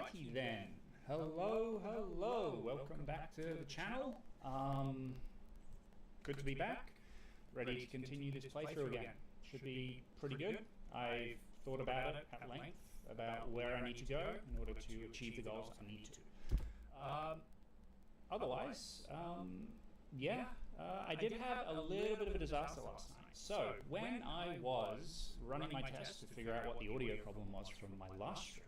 Alrighty then. Hello. Welcome back to the channel. Good to be back. Ready to continue this playthrough again. Should be pretty good. I've thought about it at length about where I need to go in order to achieve the goals I need to. Otherwise, I did have a little bit of a disaster last night. So when I was running my test to figure out what the audio problem was from my last stream,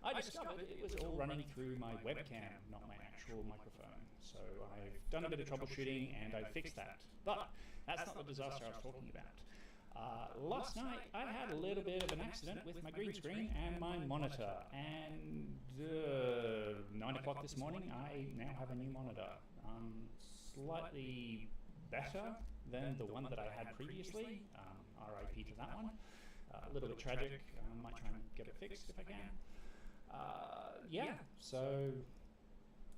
I discovered it was all running through my webcam, not my actual microphone. So I've done a bit of troubleshooting and I fixed that. But that's not the disaster I was talking about. Last night I had a little bit of an accident with my green screen and my monitor, and 9 o'clock this morning I now have a new monitor. Slightly better than the one that I had previously. RIP to that one. A little bit tragic. Might try and get it fixed if I can. So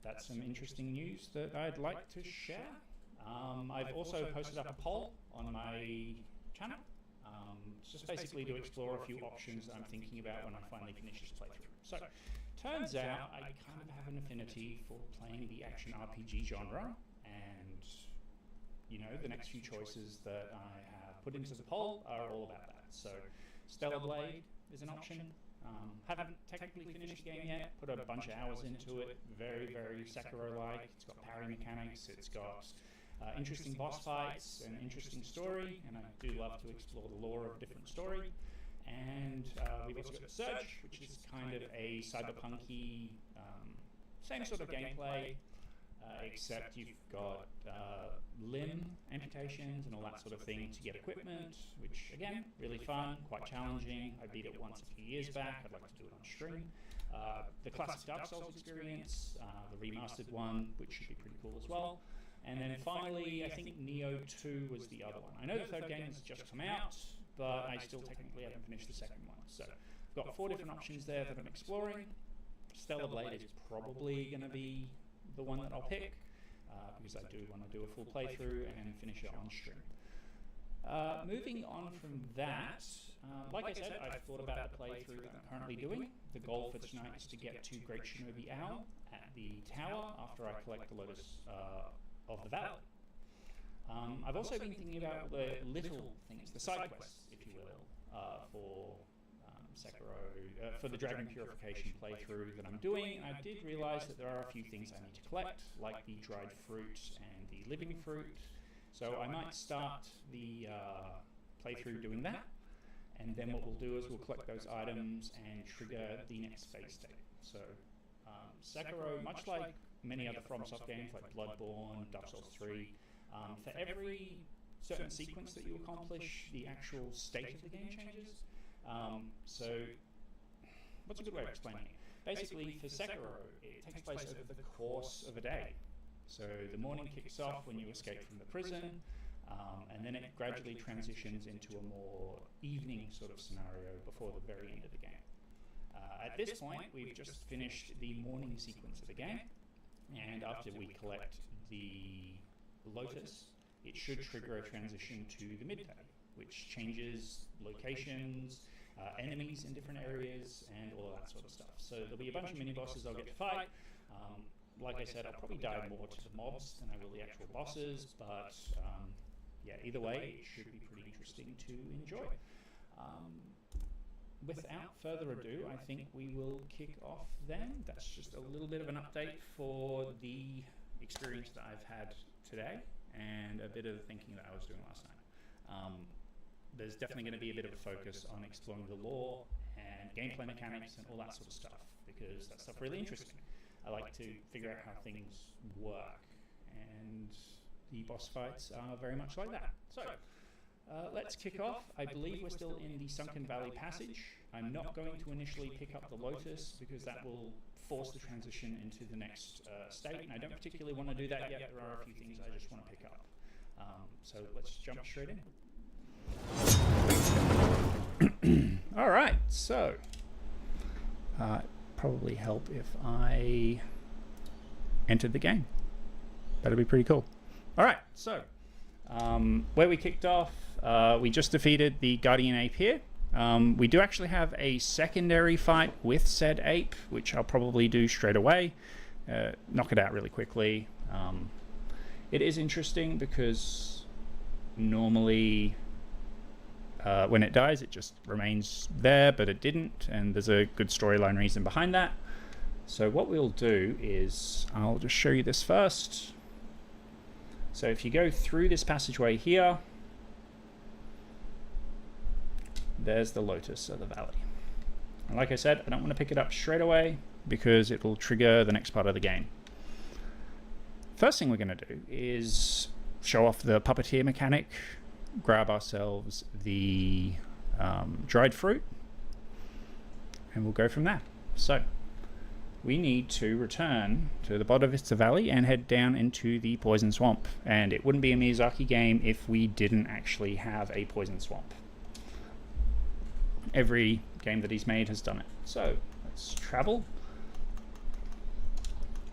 that's some interesting news that I'd like to share. I've also posted up a poll on my channel. It's just basically to explore a few options that I'm thinking about when I finally finish this playthrough. So, turns out I kind of have an affinity for playing the action RPG genre, and you know, the next few choices that I have put into the poll are all about that. So, Stellar Blade is an option. Haven't technically finished the game yet, put a bunch of hours into it, very Sekiro-like. It's got parry mechanics, it's got interesting boss fights, an interesting story, and I do love to explore the lore of a different story. And we've also got the Surge, which is kind of a cyberpunky, same sort of gameplay, except you've got limb amputations and all that sort of thing to get equipment, which again, really fun, quite challenging. I beat it once a few years back. I'd like to do it on stream. The classic Dark Souls experience, the remastered one, which should be pretty cool as well. And then finally, I think Neo 2 was the other one. I know the third game has just come out, but I still technically haven't finished the second one. So I've got 4 different options there that I'm exploring. Stellar Blade is probably going to be the one that I'll pick, because I do want to do a full playthrough and finish it on stream. Moving on from that, like I said, I've thought about the playthrough that I'm currently doing. The goal for tonight is to get to Great Shinobi Owl at the tower after I collect the Lotus of the Valley. I've also been thinking about the little things, the side quests, if you will, for Sekiro, for the Dragon Purification playthrough that I'm doing. I did realize that there are a few things I need to collect, like the dried fruit and the living fruit. So I might start the playthrough doing that, and then what we'll do is we'll collect those items and trigger the next phase state. So Sekiro, much like many other FromSoftware games like Bloodborne, Dark Souls 3, for every certain sequence that you accomplish, the actual state of the game changes. So, what's a good way of explaining it? Basically, for Sekiro, it takes place over the course of a day. So, the morning kicks off when you escape from the prison, and then it gradually transitions into a more evening sort of scenario before the very end of the game. At this point, we've just finished the morning sequence of the game, and after we collect the Lotus, it should trigger a transition to the midday, which changes locations, enemies in different areas, and all of that sort of stuff. So there'll be a bunch of mini-bosses I'll get to fight. Like I said, I'll probably dive more to the mobs than I will the actual bosses, but either way, it should be pretty interesting to enjoy. Without further ado, I think we will kick off then. That's just a little bit of an update for the experience that I've had today and a bit of the thinking that I was doing last night. There's definitely going to be a bit of a focus on exploring the lore and gameplay mechanics and all that sort of stuff, because that stuff really interests me. I like to figure out how things work, and the boss fights are very much like that. So, let's kick off. I believe we're still in the Sunken Valley passage. I'm not going to initially pick up the Lotus because that will force the transition into the next state, and I don't particularly want to do that yet. There are a few things I just want to pick up. So let's jump straight in. All right, so probably help if I entered the game. That'd be pretty cool. All right, so where we kicked off, we just defeated the Guardian Ape here. We do actually have a secondary fight with said ape, which I'll probably do straight away. Knock it out really quickly. It is interesting because normally when it dies it just remains there, but it didn't, and there's a good storyline reason behind that. So what we'll do is, I'll just show you this first. So if you go through this passageway here, there's the Lotus of the Valley. And like I said, I don't want to pick it up straight away because it will trigger the next part of the game. First thing we're going to do is show off the puppeteer mechanic, grab ourselves the dried fruit, and we'll go from there. So we need to return to the bottom of the valley and head down into the poison swamp. And it wouldn't be a Miyazaki game if we didn't actually have a poison swamp. Every game that he's made has done it. So let's travel.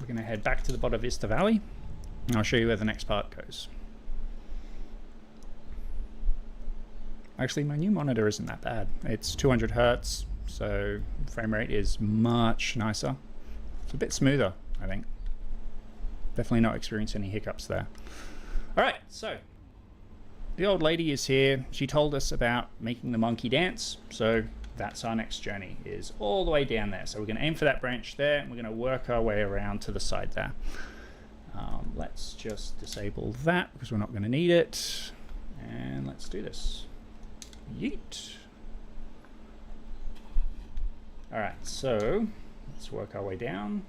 We're going to head back to the Bottom Vista Valley, and I'll show you where the next part goes. Actually, my new monitor isn't that bad. It's 200 Hertz, so frame rate is much nicer. It's a bit smoother, I think. Definitely not experiencing any hiccups there. Alright, so the old lady is here. She told us about making the monkey dance, so that's our next journey, is all the way down there. So we're going to aim for that branch there, and we're going to work our way around to the side there. Let's just disable that because we're not going to need it, and let's do this. Yeet. Alright, so let's work our way down.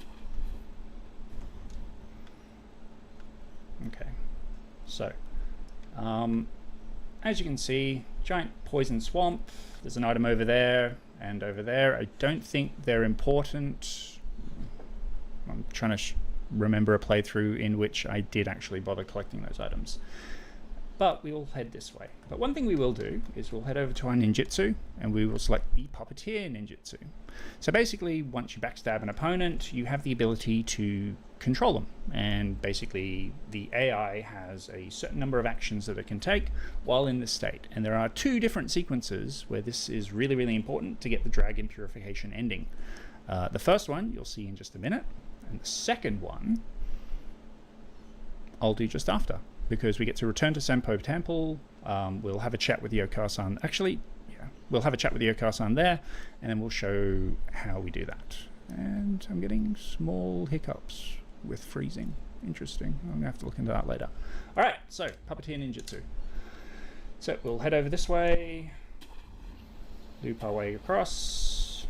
Okay, so as you can see, giant poison swamp. There's an item over there and over there. I don't think they're important. I'm trying to remember a playthrough in which I did actually bother collecting those items. But we will head this way. But one thing we will do is we'll head over to our ninjutsu, and we will select the puppeteer ninjutsu. So basically, once you backstab an opponent, you have the ability to control them. And basically, the AI has a certain number of actions that it can take while in this state. And there are two different sequences where this is really, really important to get the dragon purification ending. The first one you'll see in just a minute, and the second one I'll do just after, because we get to return to Senpo Temple. We'll have a chat with Yokar-san. Actually, yeah, we'll have a chat with Yokar-san there, and then we'll show how we do that. And I'm getting small hiccups with freezing. Interesting. I'm going to have to look into that later. Alright, so Puppeteer Ninjutsu. So we'll head over this way, loop our way across.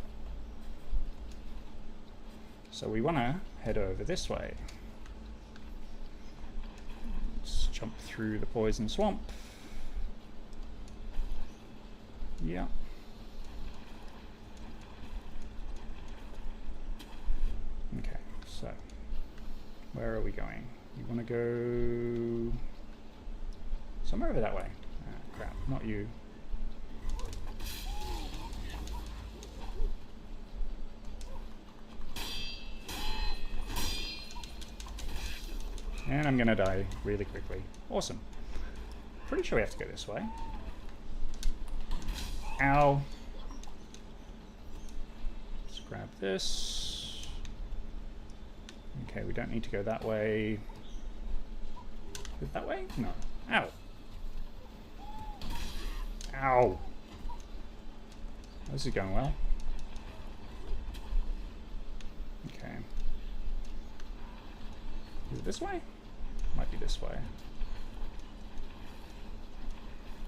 So we want to head over this way. Let's jump through the poison swamp. Yeah. Okay, so where are we going? You want to go somewhere over that way. Ah, crap, not you. And I'm going to die really quickly. Awesome. Pretty sure we have to go this way. Ow. Let's grab this. Okay, we don't need to go that way. Is it that way? No. Ow. Ow. This is going well. Okay. Is it this way? Might be this way.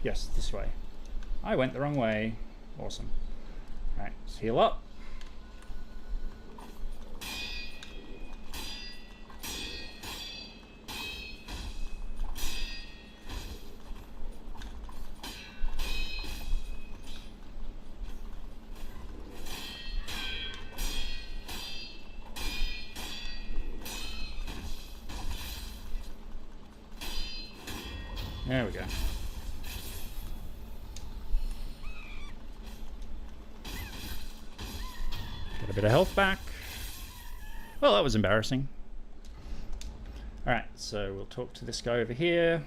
Yes, this way. I went the wrong way. Awesome. Alright, let's heal up. There we go. Got a bit of health back. Well, that was embarrassing. Alright, so we'll talk to this guy over here.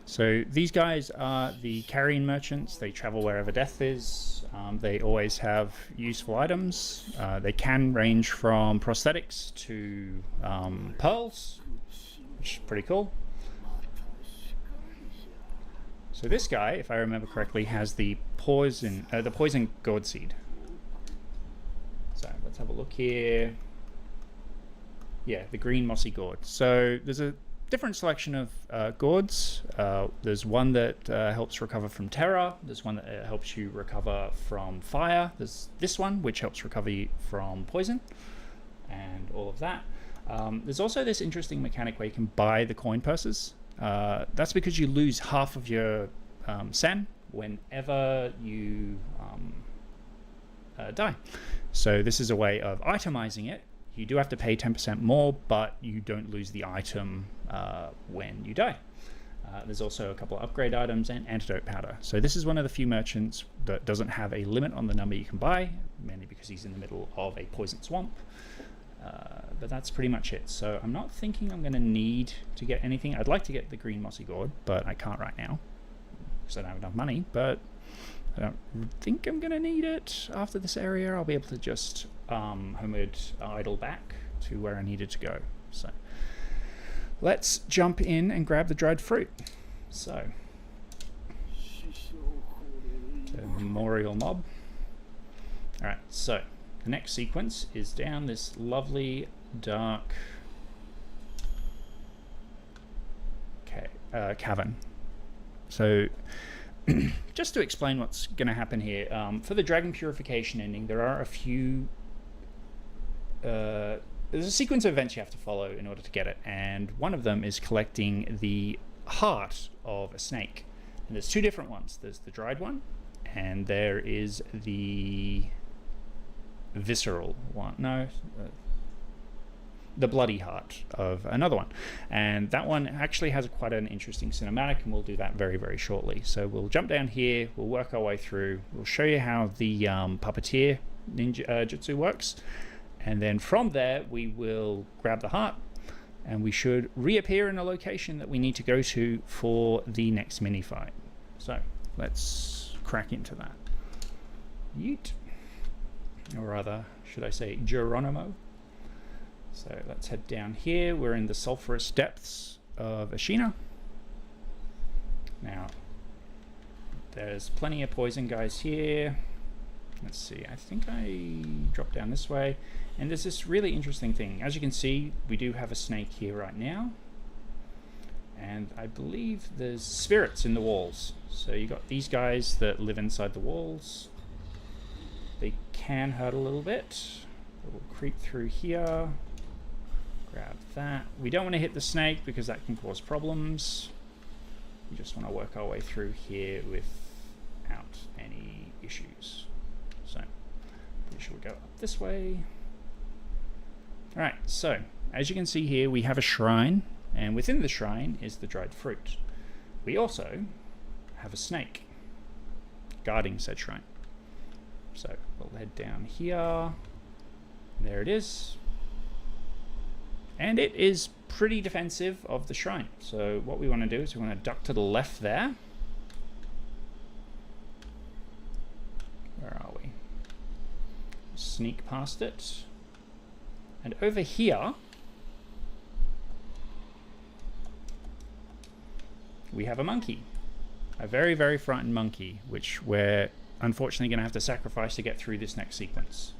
So these guys are the carrion merchants. They travel wherever death is. They always have useful items. They can range from prosthetics to pearls, which is pretty cool. So this guy, if I remember correctly, has the poison gourd seed. So let's have a look here. Yeah, the green mossy gourd. So there's a different selection of gourds. There's one that helps recover from terror. There's one that helps you recover from fire. There's this one which helps recover you from poison and all of that. There's also this interesting mechanic where you can buy the coin purses. That's because you lose half of your sen whenever you die. So this is a way of itemizing it. You do have to pay 10% more, but you don't lose the item when you die. There's also a couple of upgrade items and antidote powder. So this is one of the few merchants that doesn't have a limit on the number you can buy, mainly because he's in the middle of a poison swamp. But that's pretty much it. So I'm not thinking I'm going to need to get anything. I'd like to get the green mossy gourd, but I can't right now because I don't have enough money. But I don't think I'm going to need it after this area. I'll be able to just homeward idle back to where I needed to go. So let's jump in and grab the dried fruit. So memorial mob. All right, so the next sequence is down this lovely dark cavern. So just to explain what's going to happen here, for the dragon purification ending, there are a few there's a sequence of events you have to follow in order to get it, and one of them is collecting the heart of a snake. And there's two different ones. There's the dried one, and there is the visceral one. No, the bloody heart of another one. And that one actually has quite an interesting cinematic, and we'll do that very, very shortly. So we'll jump down here, we'll work our way through, we'll show you how the puppeteer ninja jutsu works, and then from there we will grab the heart, and we should reappear in a location that we need to go to for the next mini fight. So let's crack into that. Yeet. Or rather, should I say Geronimo? So let's head down here. We're in the sulfurous depths of Ashina. Now, there's plenty of poison guys here. Let's see, I think I dropped down this way. And there's this really interesting thing. As you can see, we do have a snake here right now. And I believe there's spirits in the walls. So you got these guys that live inside the walls. They can hurt a little bit. We'll creep through here. Grab that. We don't want to hit the snake because that can cause problems. We just want to work our way through here without any issues. So, pretty sure we go up this way. Alright, so, as you can see here, we have a shrine, and within the shrine is the dried fruit. We also have a snake guarding said shrine. So, we'll head down here. There it is. And it is pretty defensive of the shrine. So what we want to do is we want to duck to the left there. Where are we? Sneak past it. And over here, we have a monkey. A very, very frightened monkey, which we're unfortunately going to have to sacrifice to get through this next sequence.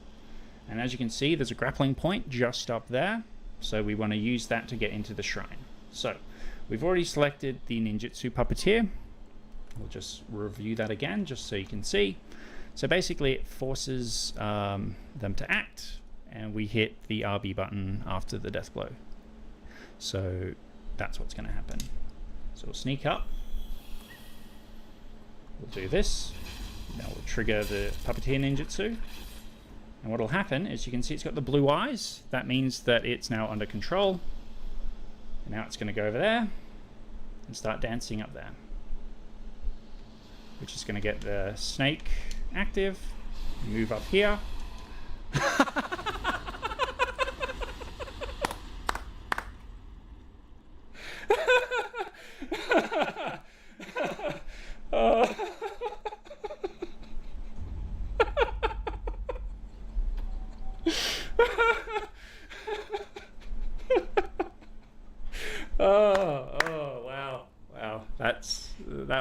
And as you can see, there's a grappling point just up there. So we want to use that to get into the shrine. So we've already selected the ninjutsu puppeteer. We'll just review that again just so you can see. So basically it forces them to act, and we hit the RB button after the death blow. So that's what's going to happen. So we'll sneak up. We'll do this. Now we'll trigger the puppeteer ninjutsu. And what will happen is you can see it's got the blue eyes. That means that it's now under control. And now it's going to go over there and start dancing up there, which is going to get the snake active. Move up here.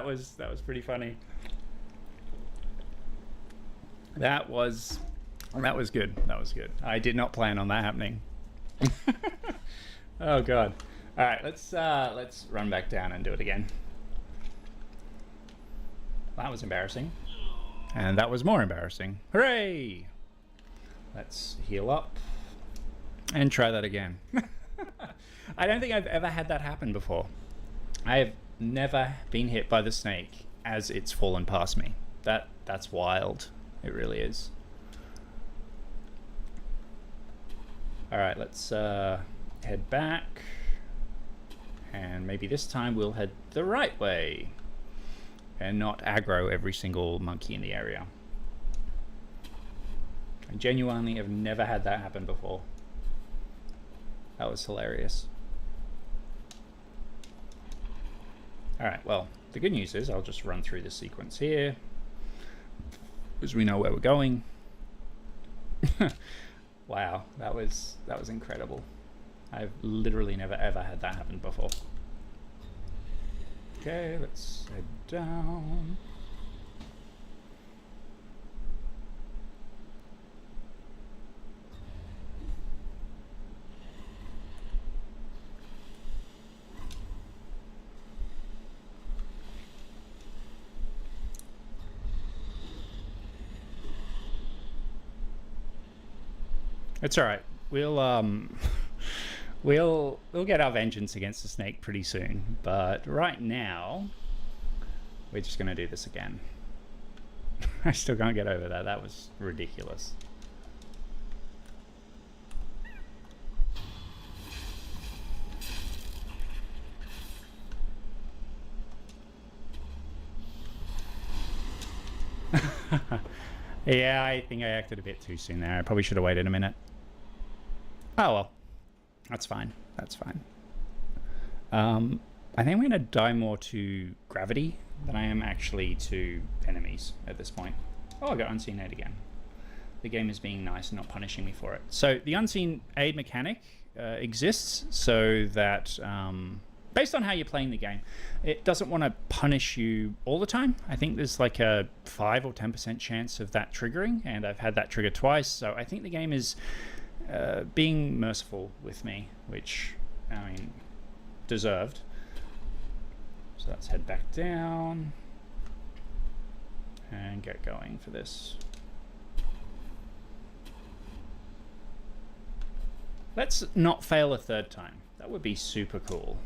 was pretty funny. That was good. That was good. I did not plan on that happening. Oh god. All right, let's run back down and do it again. That was embarrassing. And that was more embarrassing. Hooray! Let's heal up and try that again. I don't think I've ever had that happen before. I have never been hit by the snake as it's fallen past me. That's wild. It really is. All right, let's head back. And maybe this time we'll head the right way and not aggro every single monkey in the area. I genuinely have never had that happen before. That was hilarious. All right, well, the good news is I'll just run through the sequence here because we know where we're going. Wow, that was incredible. I've literally never ever had that happen before. Okay, let's head down. It's all right. We'll get our vengeance against the snake pretty soon, but right now we're just gonna do this again. I still can't get over that. That was ridiculous. Yeah, I think I acted a bit too soon there. I probably should have waited a minute. Oh well, that's fine. That's fine. I think I'm going to die more to gravity than I am actually to enemies at this point. Oh, I got unseen aid again. The game is being nice and not punishing me for it. So the unseen aid mechanic exists so that based on how you're playing the game, it doesn't want to punish you all the time. I think there's like a 5 or 10% chance of that triggering, and I've had that trigger twice. So I think the game is being merciful with me, which, I mean, deserved. So let's head back down and get going for this. Let's not fail a third time. That would be super cool.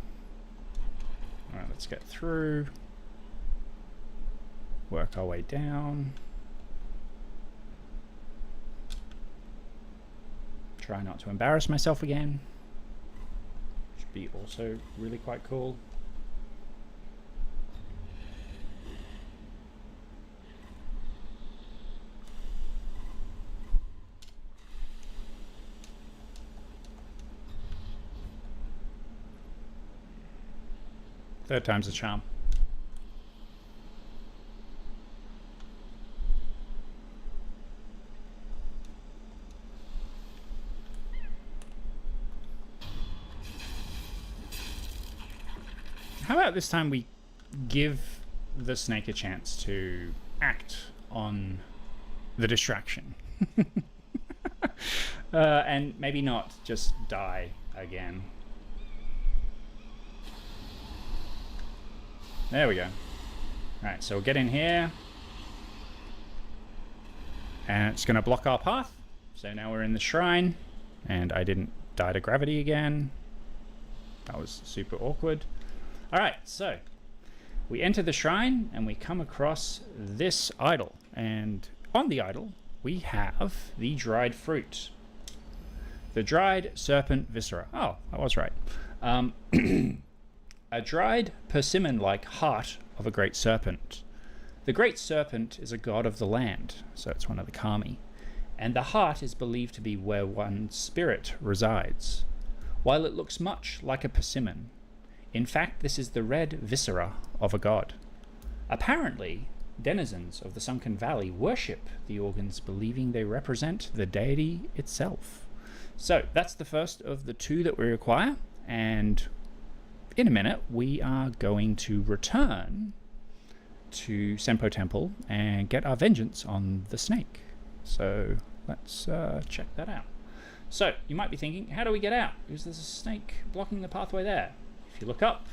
All right, let's get through. Work our way down. Try not to embarrass myself again. Should be also really quite cool. Third time's a charm. How about this time we give the snake a chance to act on the distraction? And maybe not just die again. There we go. Alright, so we'll get in here. And it's going to block our path. So now we're in the shrine. And I didn't die to gravity again. That was super awkward. Alright, so we enter the shrine and we come across this idol. And on the idol, we have the dried fruit. The dried serpent viscera. Oh, I was right. A dried persimmon-like heart of a great serpent. The great serpent is a god of the land, so it's one of the kami, and the heart is believed to be where one's spirit resides. While it looks much like a persimmon, in fact this is the red viscera of a god. Apparently, denizens of the Sunken Valley worship the organs, believing they represent the deity itself. So that's the first of the two that we require, and in a minute we are going to return to Senpo Temple and get our vengeance on the snake. So let's check that out. So you might be thinking, how do we get out? Because there's a snake blocking the pathway there. If you look up,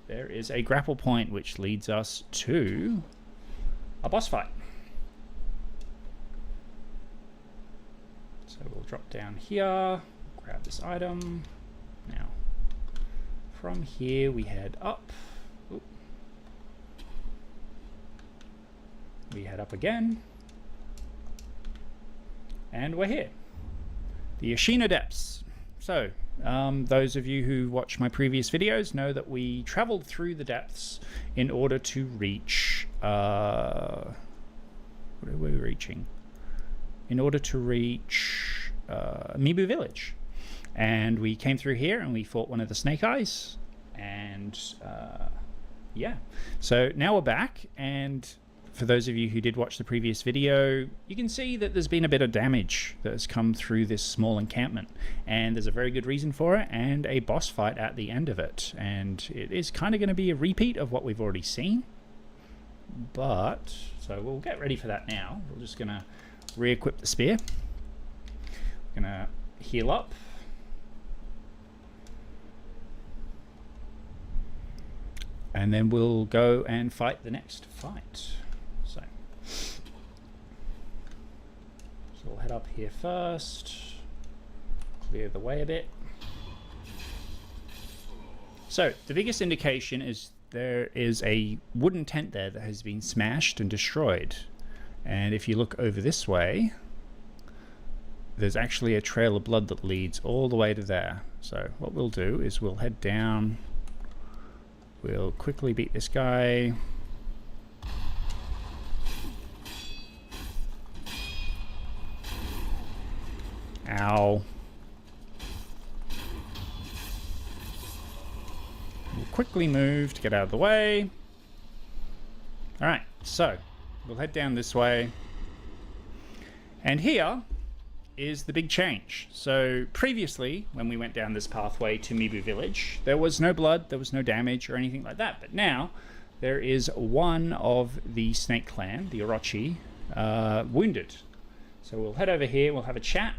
there is a grapple point which leads us to a boss fight. So we'll drop down here, grab this item. Now, from here we head up. Oop. We head up again. And we're here. The Ashina Depths. So, those of you who watch my previous videos know that we traveled through the depths in order to reach... what are we reaching? In order to reach Mibu Village. And we came through here and we fought one of the Snake Eyes. And yeah. So now we're back, and for those of you who did watch the previous video, you can see that there's been a bit of damage that has come through this small encampment. And there's a very good reason for it, and a boss fight at the end of it. And it is kind of going to be a repeat of what we've already seen. But, so we'll get ready for that now. We're just going to re-equip the spear. We're going to heal up. And then we'll go and fight the next fight. So we'll head up here first. Clear the way a bit. So the biggest indication is there is a wooden tent there that has been smashed and destroyed. And if you look over this way, there's actually a trail of blood that leads all the way to there. So what we'll do is we'll head down. We'll quickly beat this guy. Ow. We'll quickly move to get out of the way. Alright, so we'll head down this way. And here is the big change. So previously, when we went down this pathway to Mibu Village, there was no blood, there was no damage or anything like that. But now, there is one of the Snake Clan, the Orochi, wounded. So we'll head over here, we'll have a chat.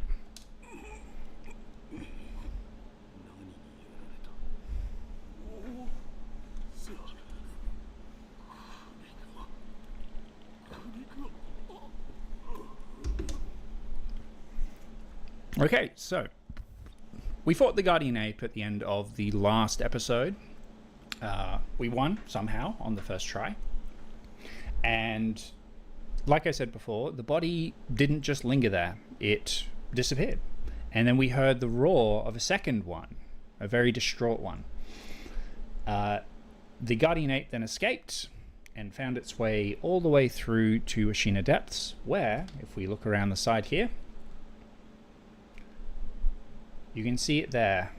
Okay, so we fought the Guardian Ape at the end of the last episode. We won somehow on the first try. And like I said before, the body didn't just linger there. It disappeared. And then we heard the roar of a second one, a very distraught one. The Guardian Ape then escaped and found its way all the way through to Ashina Depths, where, if we look around the side here, you can see it there,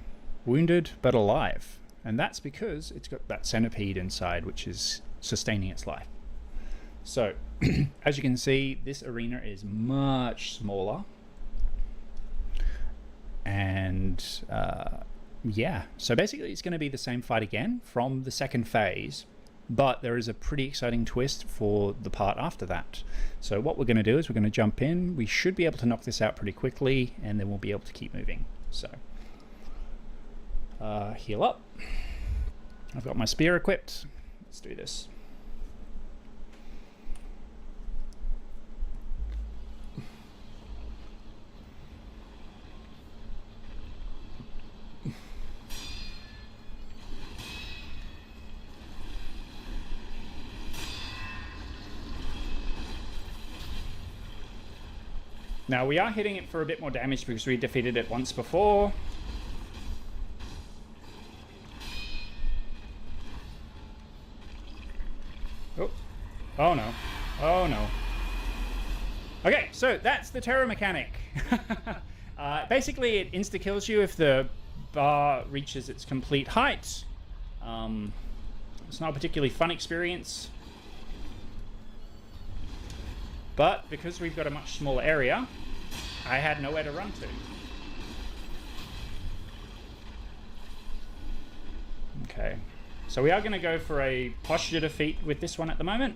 wounded but alive. And that's because it's got that centipede inside, which is sustaining its life. So, as you can see, this arena is much smaller. And, yeah. So basically, it's going to be the same fight again from the second phase. But there is a pretty exciting twist for the part after that. So what we're going to do is we're going to jump in. We should be able to knock this out pretty quickly, and then we'll be able to keep moving. So, heal up. I've got my spear equipped. Let's do this. Now we are hitting it for a bit more damage because we defeated it once before. Oh, oh no, oh no. Okay, so that's the terror mechanic. Basically it insta-kills you if the bar reaches its complete height. It's not a particularly fun experience. But because we've got a much smaller area, I had nowhere to run to. Okay, so we are going to go for a posture defeat with this one at the moment.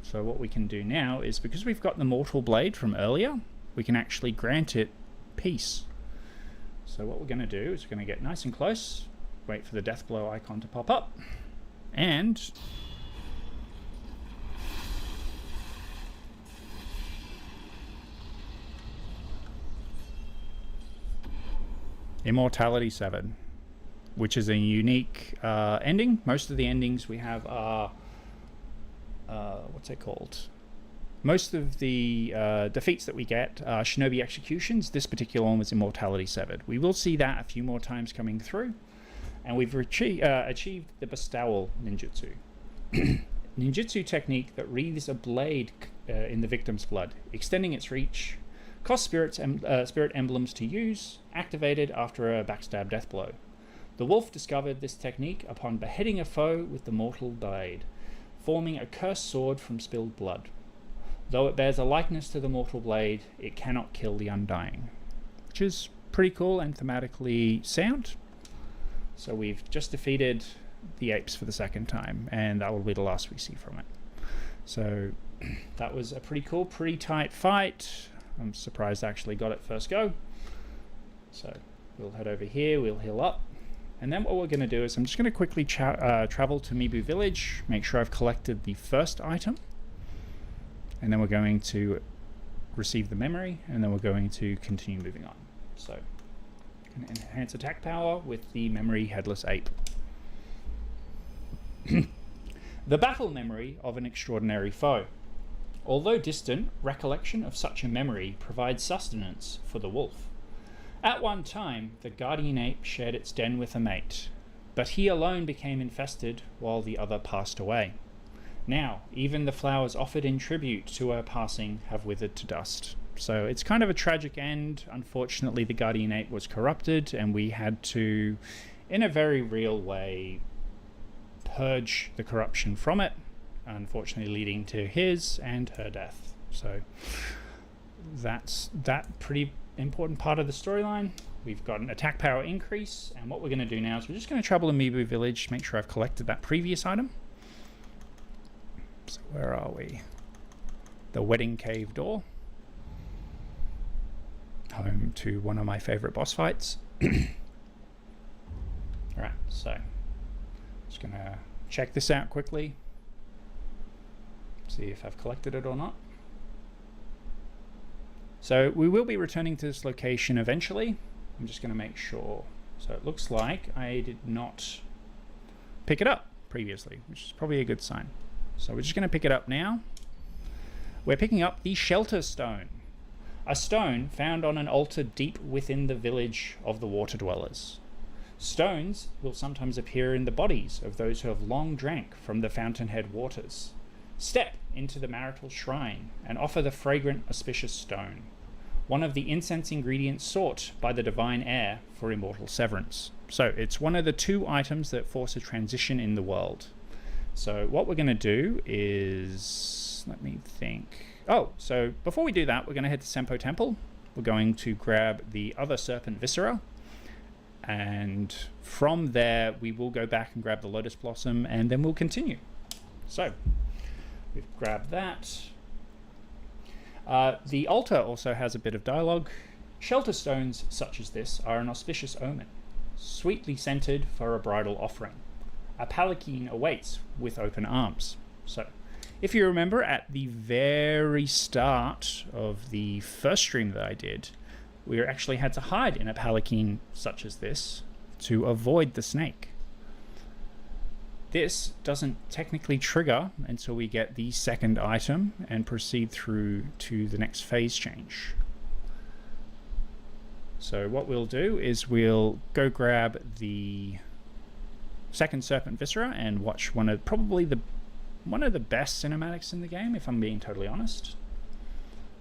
So what we can do now is, because we've got the Mortal Blade from earlier, we can actually grant it peace. So what we're going to do is we're going to get nice and close, wait for the Deathblow icon to pop up, and Immortality 7, which is a unique ending. Most of the endings we have are what's it called? Most of the defeats that we get are shinobi executions. This particular one was Immortality 7. We will see that a few more times coming through. And we've achieved the bestowal ninjutsu. Ninjutsu technique that wreathes a blade in the victim's blood, extending its reach. Cost spirit emblems to use, activated after a backstab death blow. The wolf discovered this technique upon beheading a foe with the mortal blade, forming a cursed sword from spilled blood. Though it bears a likeness to the mortal blade, it cannot kill the undying. Which is pretty cool and thematically sound. So we've just defeated the apes for the second time, and that will be the last we see from it. So that was a pretty cool, pretty tight fight. I'm surprised I actually got it first go. So we'll head over here, we'll heal up. And then what we're going to do is I'm just going to quickly travel to Mibu Village, make sure I've collected the first item. And then we're going to receive the memory, and then we're going to continue moving on. So can enhance attack power with the memory Headless Ape. The battle memory of an extraordinary foe. Although distant, recollection of such a memory provides sustenance for the wolf. At one time, the guardian ape shared its den with a mate, but he alone became infested while the other passed away. Now, even the flowers offered in tribute to her passing have withered to dust. So it's kind of a tragic end. Unfortunately, the guardian ape was corrupted, and we had to, in a very real way, purge the corruption from it, unfortunately leading to his and her death. So that's that pretty important part of the storyline. We've got an attack power increase, and what we're going to do now is we're just going to travel to Mibu Village, make sure I've collected that previous item. So where are we? The Wedding Cave Door. Home to one of my favorite boss fights. Alright, so just going to check this out quickly. See if I've collected it or not. So we will be returning to this location eventually. I'm just going to make sure. So it looks like I did not pick it up previously, which is probably a good sign. So we're just going to pick it up now. We're picking up the Shelter Stone, a stone found on an altar deep within the village of the Water Dwellers. Stones will sometimes appear in the bodies of those who have long drank from the fountainhead waters. Step into the marital shrine and offer the fragrant auspicious stone, one of the incense ingredients sought by the divine heir for immortal severance. So it's one of the two items that force a transition in the world. So what we're going to do is, let me think. Oh, so before we do that, we're going to head to Senpo Temple. We're going to grab the other Serpent Viscera, and from there we will go back and grab the Lotus Blossom, and then we'll continue. So we've grabbed that. The altar also has a bit of dialogue. Shelter stones such as this are an auspicious omen, sweetly scented for a bridal offering. A palanquin awaits with open arms. So if you remember at the very start of the first stream that I did, we actually had to hide in a palanquin such as this to avoid the snake. This doesn't technically trigger until we get the second item and proceed through to the next phase change. So what we'll do is we'll go grab the second Serpent Viscera and watch one of the best cinematics in the game, if I'm being totally honest.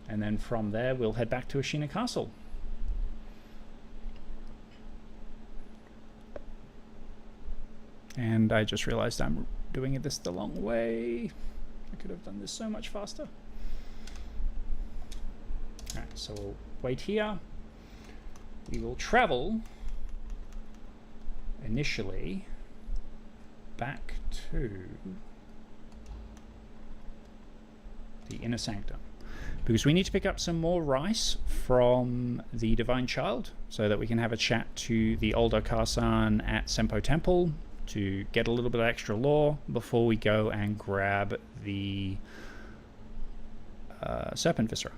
And then from there we'll head back to Ashina Castle. And I just realized I'm doing this the long way. I could have done this so much faster. Alright, so we'll wait here. We will travel initially back to the inner sanctum, because we need to pick up some more rice from the Divine Child so that we can have a chat to the older Karsan at Senpo Temple to get a little bit of extra lore before we go and grab the Serpent Viscera.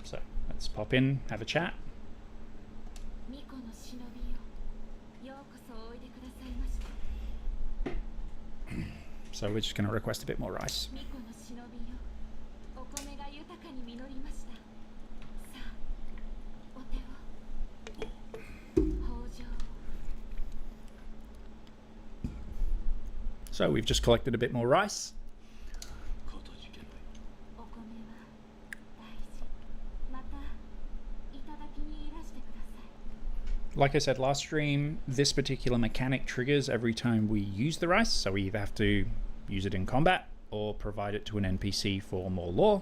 So let's pop in, have a chat. So we're just going to request a bit more rice. So we've just collected a bit more rice. Like I said last stream, this particular mechanic triggers every time we use the rice, so we either have to use it in combat or provide it to an NPC for more lore,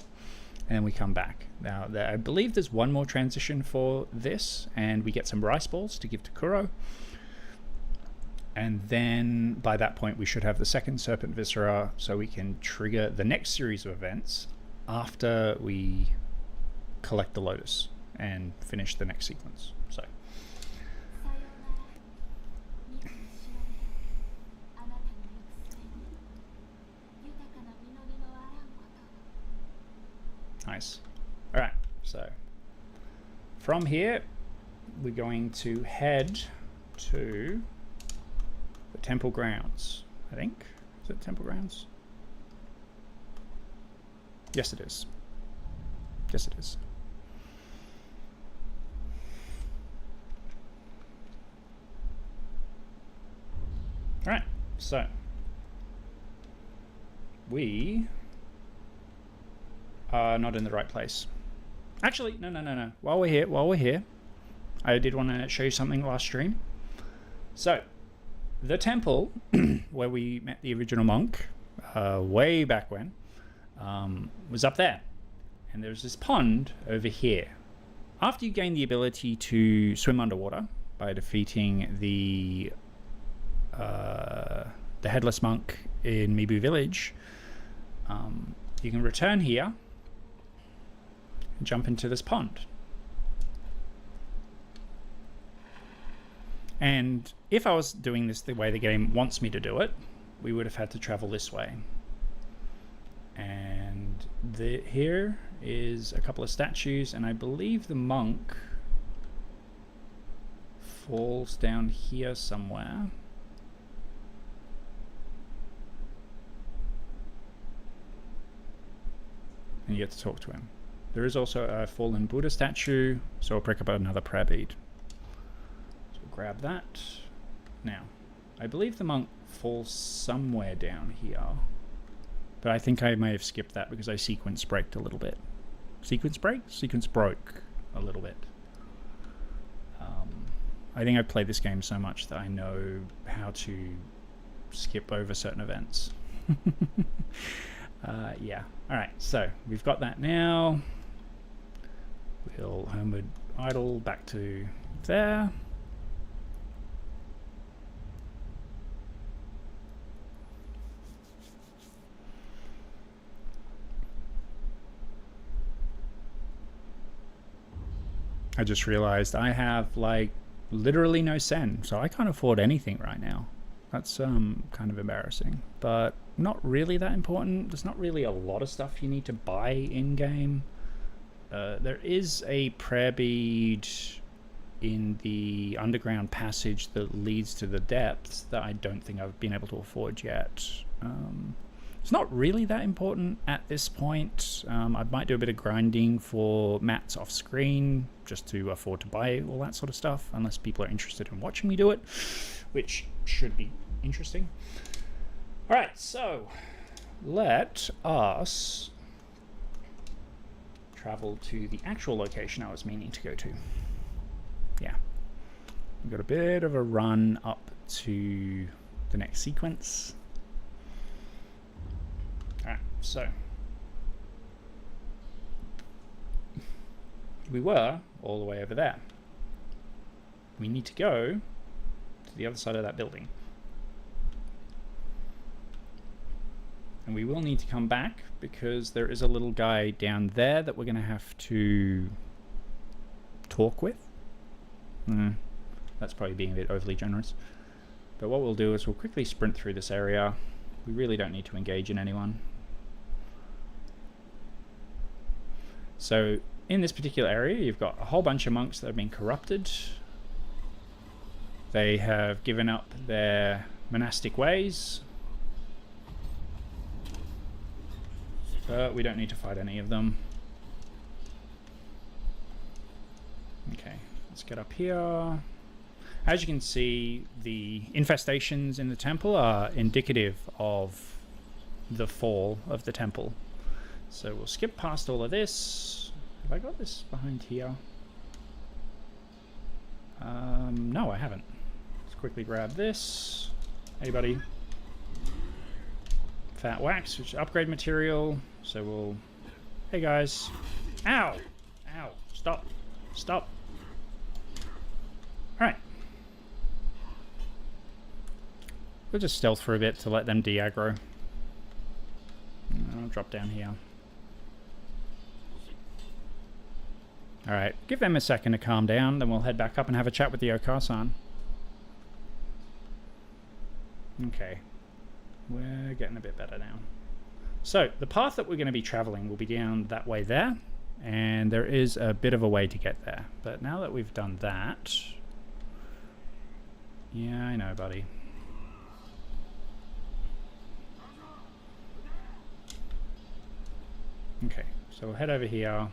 and we come back. Now, I believe there's one more transition for this, and we get some rice balls to give to Kuro. And then by that point we should have the second Serpent Viscera, so we can trigger the next series of events after we collect the Lotus and finish the next sequence. So nice. Alright, so from here we're going to head to the temple grounds, I think. Is it temple grounds? Yes, it is. Yes, it is. Alright, so we are not in the right place. Actually, no. While we're here, I did want to show you something last stream. So, the temple where we met the original monk way back when was up there, and there's this pond over here. After you gain the ability to swim underwater by defeating the headless monk in Mibu village, you can return here and jump into this pond. And if I was doing this the way the game wants me to do it, we would have had to travel this way. And here is a couple of statues, and I believe the monk falls down here somewhere. And you get to talk to him. There is also a fallen Buddha statue, so I'll pick up another prayer bead. Grab that. Now, I believe the monk falls somewhere down here, but I think I may have skipped that because I sequence braked a little bit. Sequence break? Sequence broke a little bit. I think I've played this game so much that I know how to skip over certain events. Yeah. Alright, so we've got that now. We'll homeward idle back to there. I just realized I have like literally no sen, so I can't afford anything right now. That's kind of embarrassing, but not really that important. There's not really a lot of stuff you need to buy in game. There is a prayer bead in the underground passage that leads to the depths that I don't think I've been able to afford yet. It's not really that important at this point. I might do a bit of grinding for mats off screen just to afford to buy all that sort of stuff, unless people are interested in watching me do it, which should be interesting. Alright, so let us travel to the actual location I was meaning to go to. Yeah. We've got a bit of a run up to the next sequence. Alright, so we were all the way over there. We need to go to the other side of that building. And we will need to come back because there is a little guy down there that we're going to have to talk with. That's probably being a bit overly generous. But what we'll do is we'll quickly sprint through this area. We really don't need to engage in anyone. So in this particular area, you've got a whole bunch of monks that have been corrupted. They have given up their monastic ways. But we don't need to fight any of them. Okay, let's get up here. As you can see, the infestations in the temple are indicative of the fall of the temple. So we'll skip past all of this. Have I got this behind here? No, I haven't. Let's quickly grab this. Hey, buddy. Fat wax, which is upgrade material. So we'll... Hey, guys. Ow! Ow. Stop. Stop. Alright. We'll just stealth for a bit to let them de-aggro. I'll drop down here. Alright, give them a second to calm down, then we'll head back up and have a chat with the Okar-san. Okay. We're getting a bit better now. So, the path that we're going to be traveling will be down that way there, and there is a bit of a way to get there. But now that we've done that... Yeah, I know, buddy. Okay, so we'll head over here.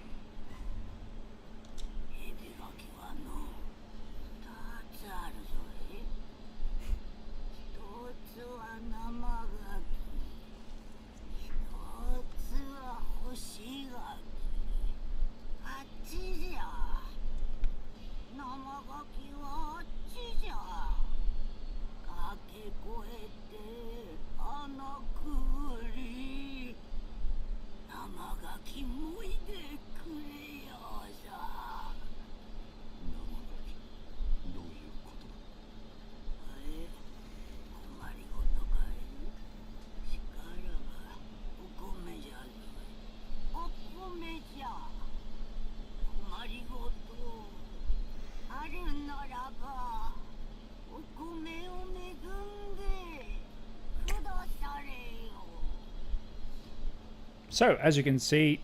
So, as you can see,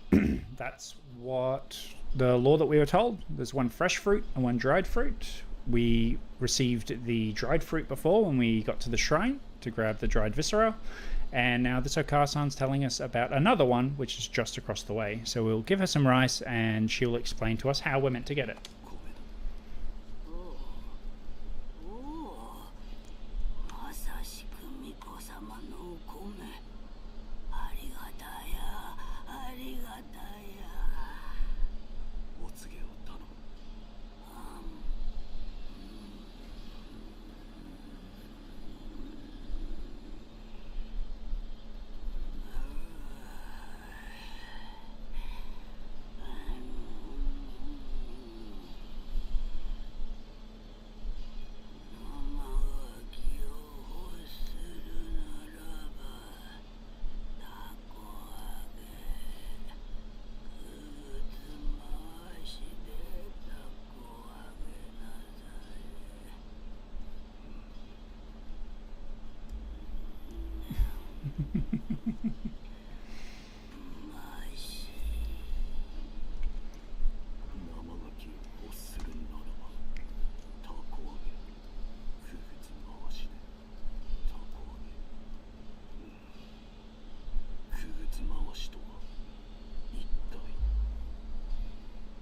that's what the law that we were told. There's one fresh fruit and one dried fruit. We received the dried fruit before when we got to the shrine to grab the dried viscera. And now this Okar-san's telling us about another one, which is just across the way. So we'll give her some rice and she'll explain to us how we're meant to get it.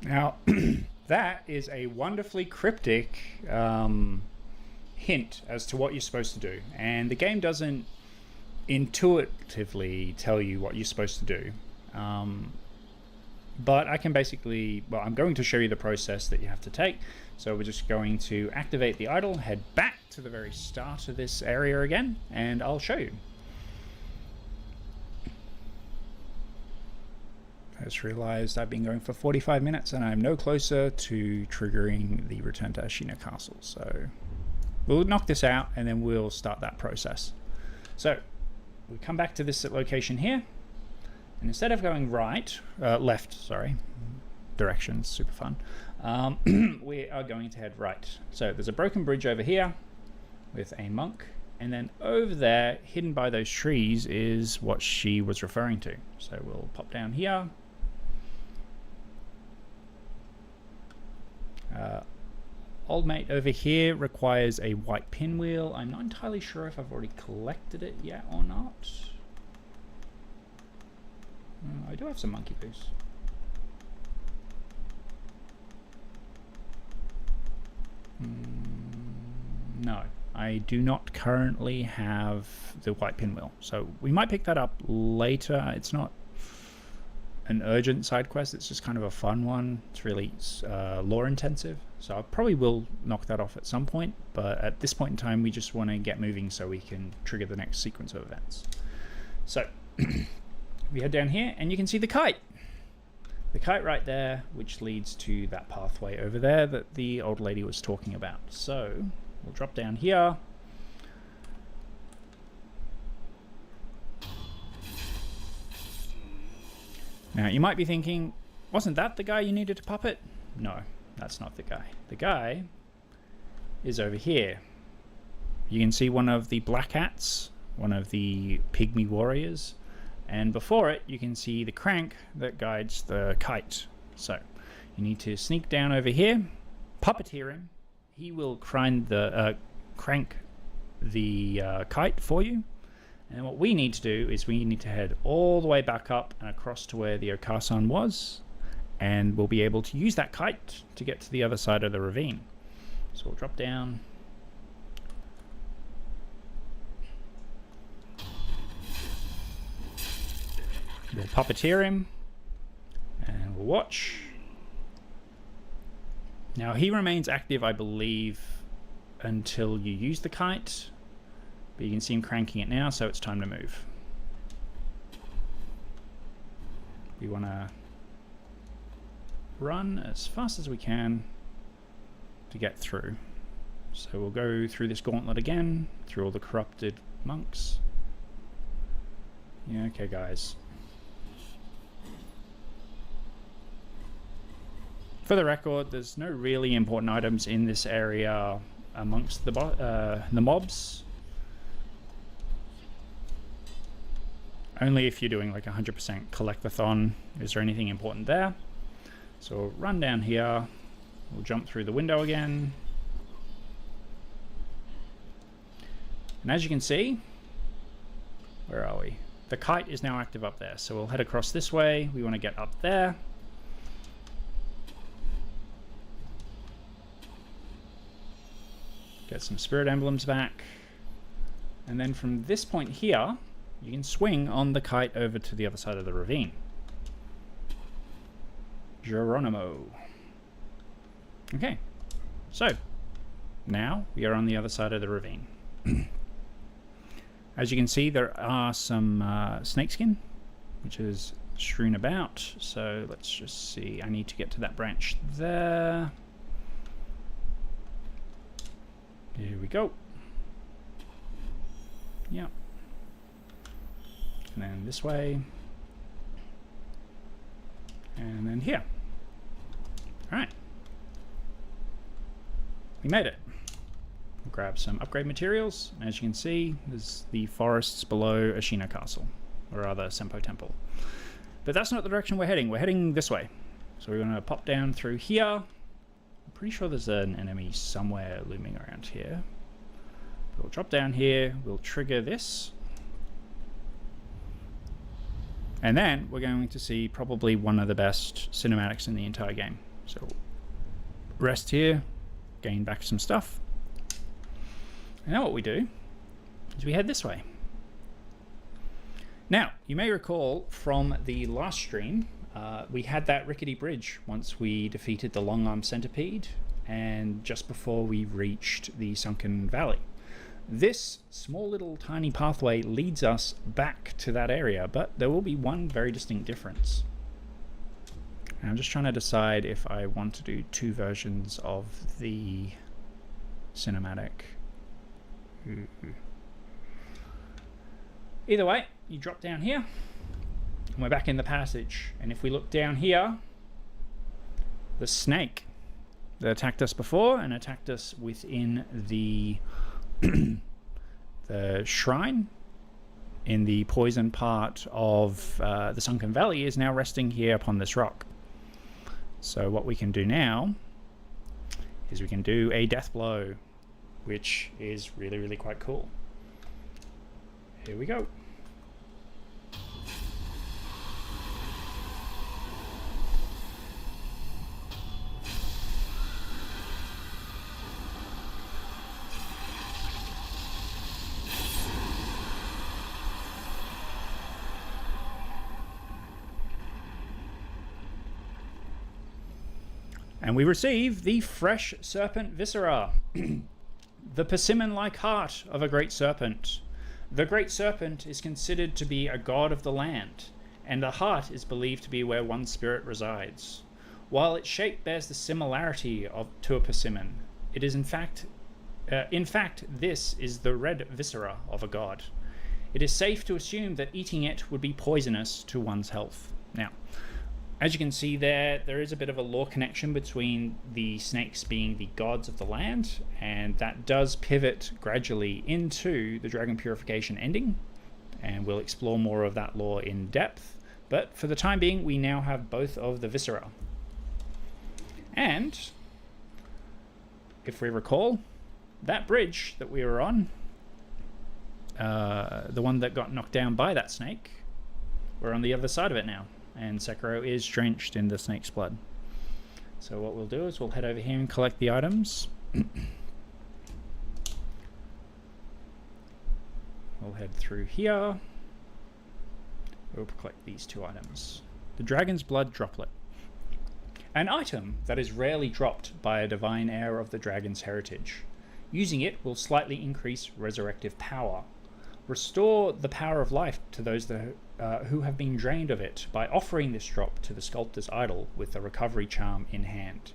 Now, that is a wonderfully cryptic hint as to what you're supposed to do. And the game doesn't intuitively tell you what you're supposed to do. But I can basically, well, I'm going to show you the process that you have to take. So we're just going to activate the idol, head back to the very start of this area again, and I'll show you. I just realized I've been going for 45 minutes and I'm no closer to triggering the return to Ashina Castle. So we'll knock this out and then we'll start that process. So we come back to this location here, and instead of going left, sorry, directions, super fun, we are going to head right. So there's a broken bridge over here with a monk, and then over there, hidden by those trees, is what she was referring to. So we'll pop down here. Old mate over here requires a white pinwheel. I'm not entirely sure if I've already collected it yet or not. I do have some monkey poos. No, I do not currently have the white pinwheel. So we might pick that up later. It's not an urgent side quest, it's just kind of a fun one. It's really lore intensive, so I probably will knock that off at some point, but at this point in time we just want to get moving so we can trigger the next sequence of events. So we head down here and you can see the kite right there, which leads to that pathway over there that the old lady was talking about. So we'll drop down here. Now, you might be thinking, wasn't that the guy you needed to puppet? No, that's not the guy. The guy is over here. You can see one of the black hats, one of the pygmy warriors, and before it, you can see the crank that guides the kite. So, you need to sneak down over here, puppeteer him. He will crank the kite for you. And what we need to do is we need to head all the way back up and across to where the Okasan was, and we'll be able to use that kite to get to the other side of the ravine. So we'll drop down. We'll puppeteer him, and we'll watch. Now he remains active, I believe, until you use the kite. But you can see him cranking it now, so it's time to move. We want to run as fast as we can to get through. So we'll go through this gauntlet again, through all the corrupted monks. Yeah, okay guys. For the record, there's no really important items in this area amongst the mobs. Only if you're doing like 100% collectathon is there anything important there. So we'll run down here, we'll jump through the window again. And as you can see, where are we? The kite is now active up there. So we'll head across this way. We want to get up there. Get some spirit emblems back. And then from this point here, you can swing on the kite over to the other side of the ravine. Geronimo. Okay, so now we are on the other side of the ravine. As you can see, there are some snakeskin, which is strewn about. So let's just see. I need to get to that branch there. Here we go. Yep. And then this way. And then here. Alright. We made it. We'll grab some upgrade materials. As you can see, there's the forests below Ashina Castle, or rather Senpo Temple. But that's not the direction we're heading. We're heading this way. So we're going to pop down through here. I'm pretty sure there's an enemy somewhere looming around here. We'll drop down here. We'll trigger this. And then we're going to see probably one of the best cinematics in the entire game. So rest here, gain back some stuff. And now what we do is we head this way. Now, you may recall from the last stream, we had that rickety bridge once we defeated the long-armed centipede and just before we reached the Sunken Valley. This small little tiny pathway leads us back to that area, but there will be one very distinct difference. And I'm just trying to decide if I want to do two versions of the cinematic. Either way, you drop down here, and we're back in the passage. And if we look down here, the snake that attacked us before and attacked us within the the shrine in the poison part of the Sunken Valley is now resting here upon this rock. So what we can do now is we can do a death blow, which is really, really quite cool. Here we go. And we receive the fresh serpent viscera, the persimmon-like heart of a great serpent. The great serpent is considered to be a god of the land, and the heart is believed to be where one's spirit resides. While its shape bears the similarity to a persimmon, it is in fact, this is the red viscera of a god. It is safe to assume that eating it would be poisonous to one's health. Now, as you can see there is a bit of a lore connection between the snakes being the gods of the land, and that does pivot gradually into the dragon purification ending, and we'll explore more of that lore in depth. But for the time being, we now have both of the viscera. And if we recall, that bridge that we were on, the one that got knocked down by that snake, we're on the other side of it now. And Sekiro is drenched in the snake's blood. So what we'll do is we'll head over here and collect the items. We'll head through here. We'll collect these two items. The Dragon's Blood Droplet. An item that is rarely dropped by a divine heir of the dragon's heritage. Using it will slightly increase resurrective power. Restore the power of life to those that who have been drained of it by offering this drop to the sculptor's idol with the recovery charm in hand.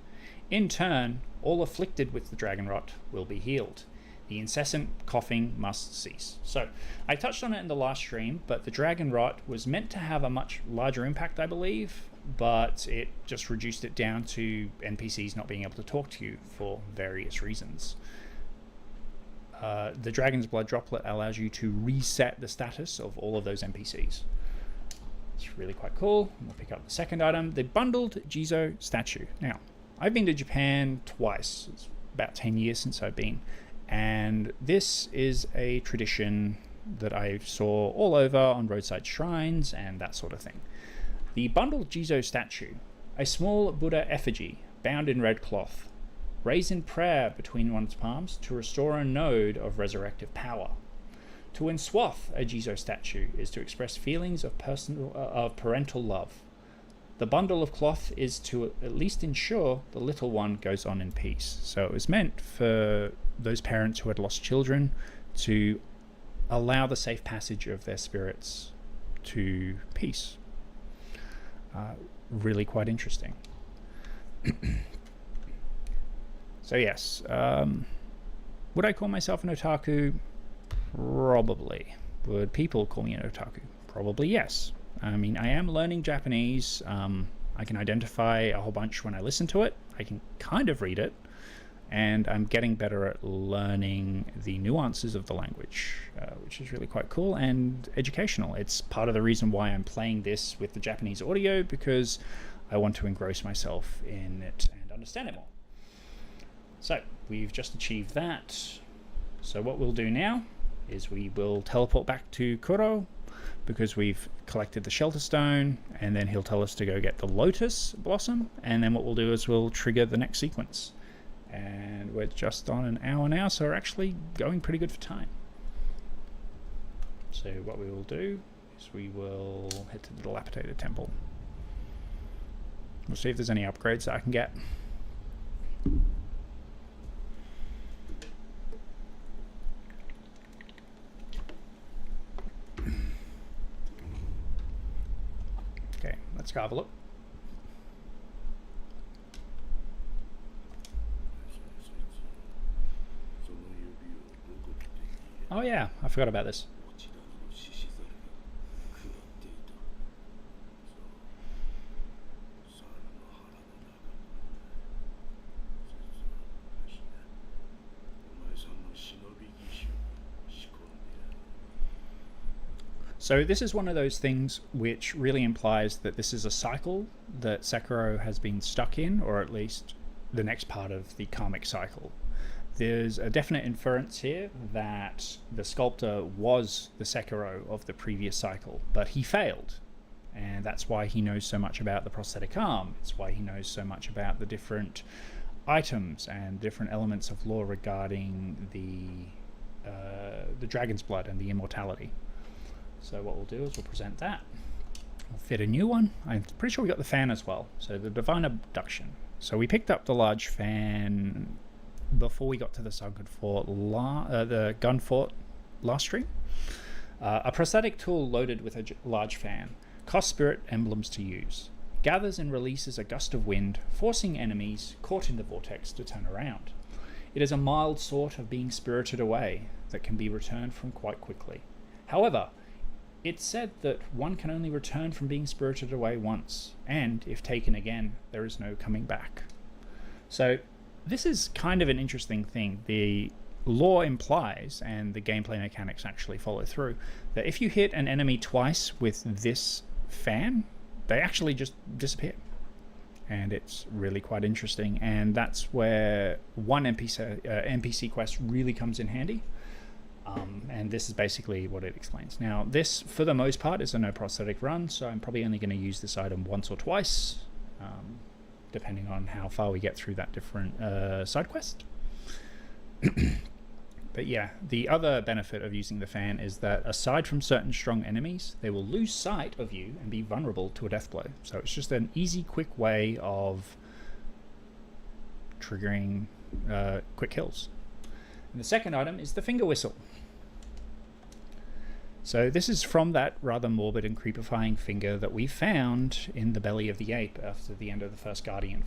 In turn, all afflicted with the dragon rot will be healed. The incessant coughing must cease. So, I touched on it in the last stream, but the dragon rot was meant to have a much larger impact, I believe, but it just reduced it down to NPCs not being able to talk to you for various reasons. The Dragon's Blood Droplet allows you to reset the status of all of those NPCs. It's really quite cool. We'll pick up the second item, the Bundled Jizo Statue. Now, I've been to Japan twice. It's about 10 years since I've been. And this is a tradition that I saw all over on roadside shrines and that sort of thing. The Bundled Jizo Statue, a small Buddha effigy bound in red cloth, raised in prayer between one's palms to restore a node of resurrective power. To enswath a Jizo statue is to express feelings of parental love. The bundle of cloth is to at least ensure the little one goes on in peace. So it was meant for those parents who had lost children to allow the safe passage of their spirits to peace. Really quite interesting. So yes, would I call myself an otaku? Probably. Would people call me an otaku? Probably yes. I mean, I am learning Japanese. I can identify a whole bunch when I listen to it. I can kind of read it. And I'm getting better at learning the nuances of the language, which is really quite cool and educational. It's part of the reason why I'm playing this with the Japanese audio, because I want to engross myself in it and understand it more. So, we've just achieved that. So what we'll do now is we will teleport back to Kuro, because we've collected the shelter stone, and then he'll tell us to go get the Lotus blossom, and then what we'll do is we'll trigger the next sequence. And we're just on an hour now, so we're actually going pretty good for time. So what we will do is we will head to the dilapidated temple. We'll see if there's any upgrades that I can get. Okay, let's go have a look. Oh yeah, I forgot about this. So this is one of those things which really implies that this is a cycle that Sekiro has been stuck in, or at least the next part of the karmic cycle. There's a definite inference here that the sculptor was the Sekiro of the previous cycle, but he failed. And that's why he knows so much about the prosthetic arm. It's why he knows so much about the different items and different elements of lore regarding the dragon's blood and the immortality. So what we'll do is we'll present that. We'll fit a new one. I'm pretty sure we got the fan as well. So the Divine Abduction. So we picked up the large fan before we got to the Sunken Fort, the gun fort last stream. A prosthetic tool loaded with a large fan. Cost spirit emblems to use. Gathers and releases a gust of wind, forcing enemies caught in the vortex to turn around. It is a mild sort of being spirited away that can be returned from quite quickly. However, it's said that one can only return from being spirited away once, and if taken again, there is no coming back. So this is kind of an interesting thing. The lore implies, and the gameplay mechanics actually follow through, that if you hit an enemy twice with this fan, they actually just disappear. And it's really quite interesting, and that's where one NPC quest really comes in handy. And this is basically what it explains. Now, this, for the most part, is a no prosthetic run, so I'm probably only going to use this item once or twice, depending on how far we get through that different side quest. But yeah, the other benefit of using the fan is that aside from certain strong enemies, they will lose sight of you and be vulnerable to a death blow. So it's just an easy, quick way of triggering quick kills. And the second item is the finger whistle. So this is from that rather morbid and creepifying finger that we found in the belly of the ape after the end of the first Guardian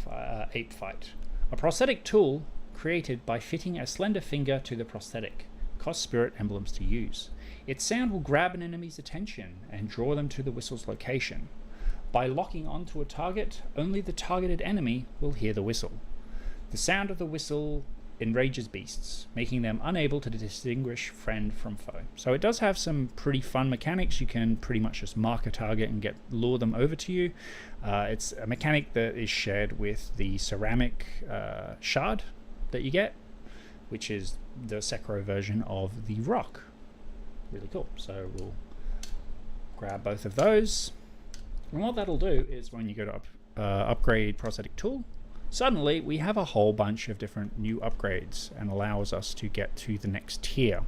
ape fight. A prosthetic tool created by fitting a slender finger to the prosthetic. Cost spirit emblems to use. Its sound will grab an enemy's attention and draw them to the whistle's location. By locking onto a target, only the targeted enemy will hear the whistle. The sound of the whistle enrages beasts, making them unable to distinguish friend from foe. So it does have some pretty fun mechanics. You can pretty much just mark a target and lure them over to you. It's a mechanic that is shared with the ceramic shard that you get, which is the Sekiro version of the rock. Really cool. So we'll grab both of those. And what that'll do is when you go to upgrade prosthetic tool, suddenly we have a whole bunch of different new upgrades and allows us to get to the next tier.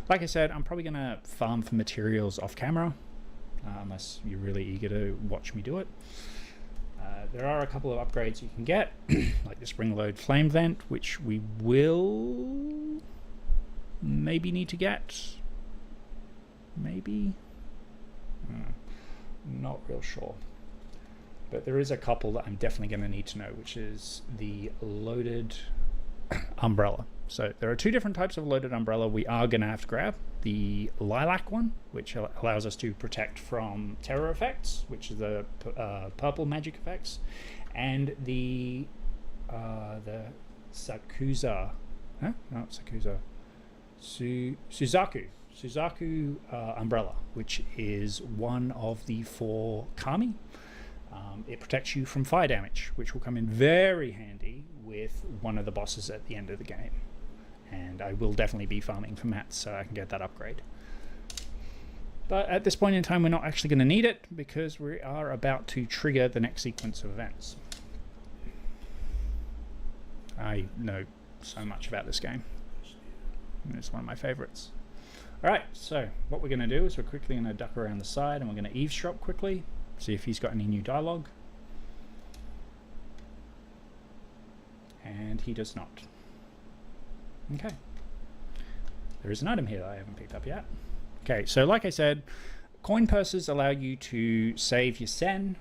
Like I said, I'm probably going to farm for materials off camera, unless you're really eager to watch me do it. There are a couple of upgrades you can get, like the spring load flame vent, which we will maybe need to get. Maybe? Not real sure. But there is a couple that I'm definitely going to need to know, which is the loaded umbrella. So there are two different types of loaded umbrella we are going to have to grab. The lilac one, which allows us to protect from terror effects, which is the purple magic effects, and the Sakuza, huh? Not Sakuza, Suzaku umbrella, which is one of the 4 kami. It protects you from fire damage, which will come in very handy with one of the bosses at the end of the game. And I will definitely be farming for mats so I can get that upgrade. But at this point in time, we're not actually going to need it because we are about to trigger the next sequence of events. I know so much about this game. It's one of my favorites. Alright, so what we're going to do is we're quickly going to duck around the side and we're going to eavesdrop quickly. See if he's got any new dialogue. And he does not. Okay. There is an item here that I haven't picked up yet. Okay, so like I said, coin purses allow you to save your sen.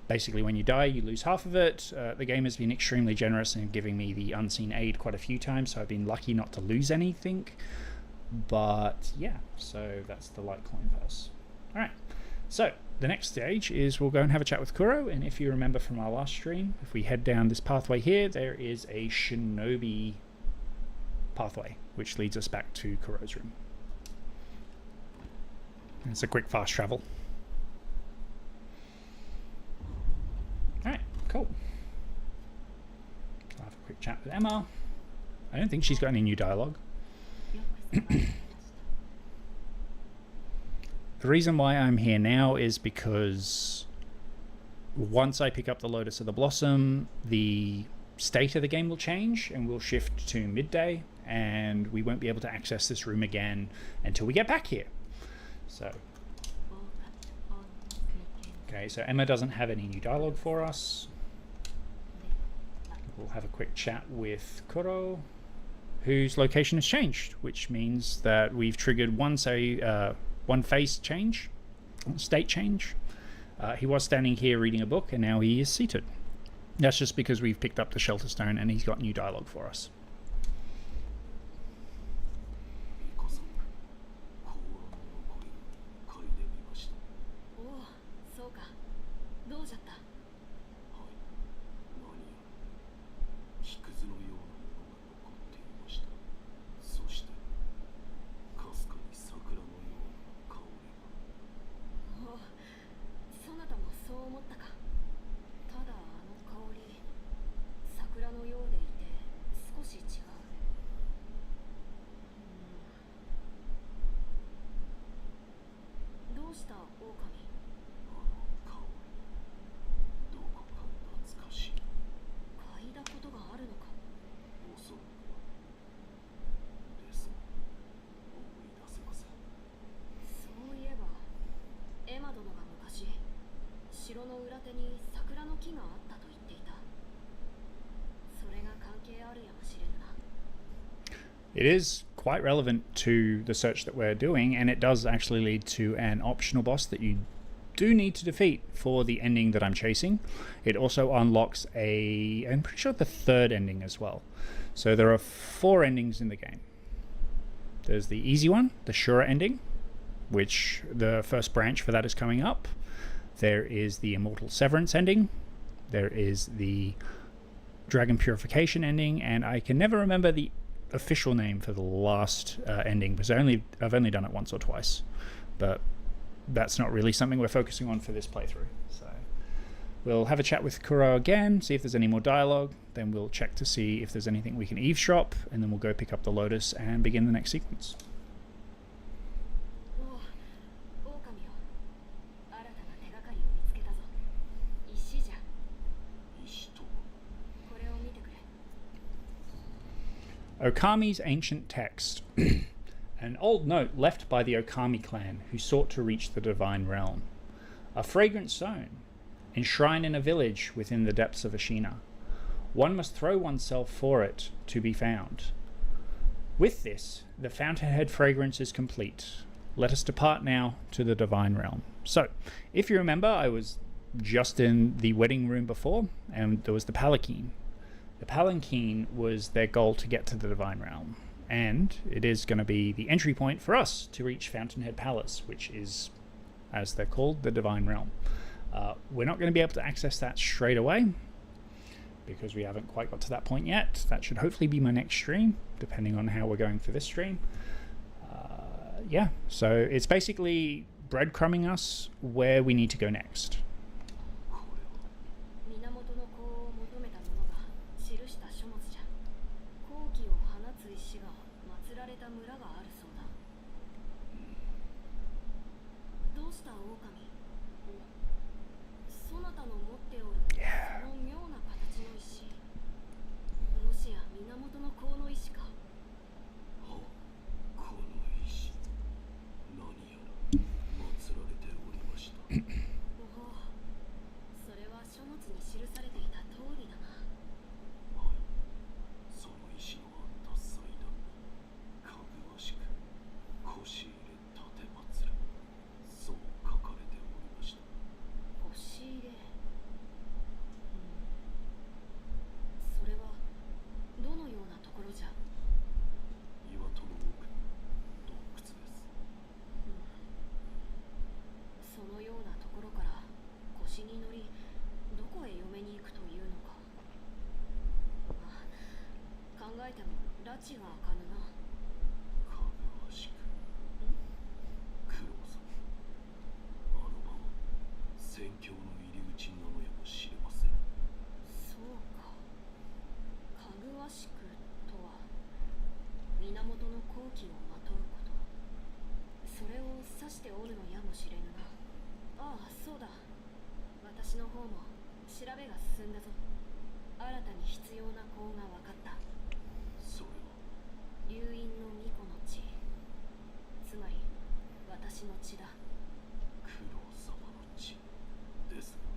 Basically, when you die, you lose half of it. The game has been extremely generous in giving me the unseen aid quite a few times, so I've been lucky not to lose anything. But yeah, so that's the light coin purse. Alright. So, the next stage is we'll go and have a chat with Kuro, and if you remember from our last stream, if we head down this pathway here, there is a shinobi pathway, which leads us back to Kuro's room. It's a quick fast travel. Alright, cool. I'll have a quick chat with Emma. I don't think she's got any new dialogue. The reason why I'm here now is because once I pick up the Lotus of the Blossom, the state of the game will change and we'll shift to midday, and we won't be able to access this room again until we get back here. So, okay, so Emma doesn't have any new dialogue for us. We'll have a quick chat with Kuro, whose location has changed, which means that we've triggered one phase change, state change. He was standing here reading a book, and now he is seated. That's just because we've picked up the shelter stone and he's got new dialogue for us. It is quite relevant to the search that we're doing, and it does actually lead to an optional boss that you do need to defeat for the ending that I'm chasing. It also unlocks I'm pretty sure the third ending as well. So there are 4 endings in the game. There's the easy one, the Shura ending, which the first branch for that is coming up. There is the Immortal Severance ending. There is the Dragon Purification ending, and I can never remember the official name for the last ending because I've only done it once or twice, but that's not really something we're focusing on for this playthrough. So we'll have a chat with Kuro again, see if there's any more dialogue, then we'll check to see if there's anything we can eavesdrop, and then we'll go pick up the Lotus and begin the next sequence. Okami's ancient text. An old note left by the Okami clan who sought to reach the divine realm. A fragrant stone, enshrined in a village within the depths of Ashina. One must throw oneself for it to be found. With this, the fountainhead fragrance is complete. Let us depart now to the divine realm. So, if you remember, I was just in the wedding room before, and there was the palanquin. The palanquin was their goal to get to the divine realm, and it is going to be the entry point for us to reach Fountainhead Palace, which is, as they're called, the divine realm. We're not going to be able to access that straight away because we haven't quite got to that point yet. That should hopefully be my next stream, depending on how we're going for this stream. Yeah, so it's basically breadcrumbing us where we need to go next. 境の入り口なのやもしれません。そうか。かぐわしくとは源の好機をまとうこと。それを指しておるのやもしれぬな。ああ、そうだ。私の方も調べが進んだぞ。新たに必要な項が分かった。それは流因の巫女の血、つまり私の血だ。九郎様の血ですが、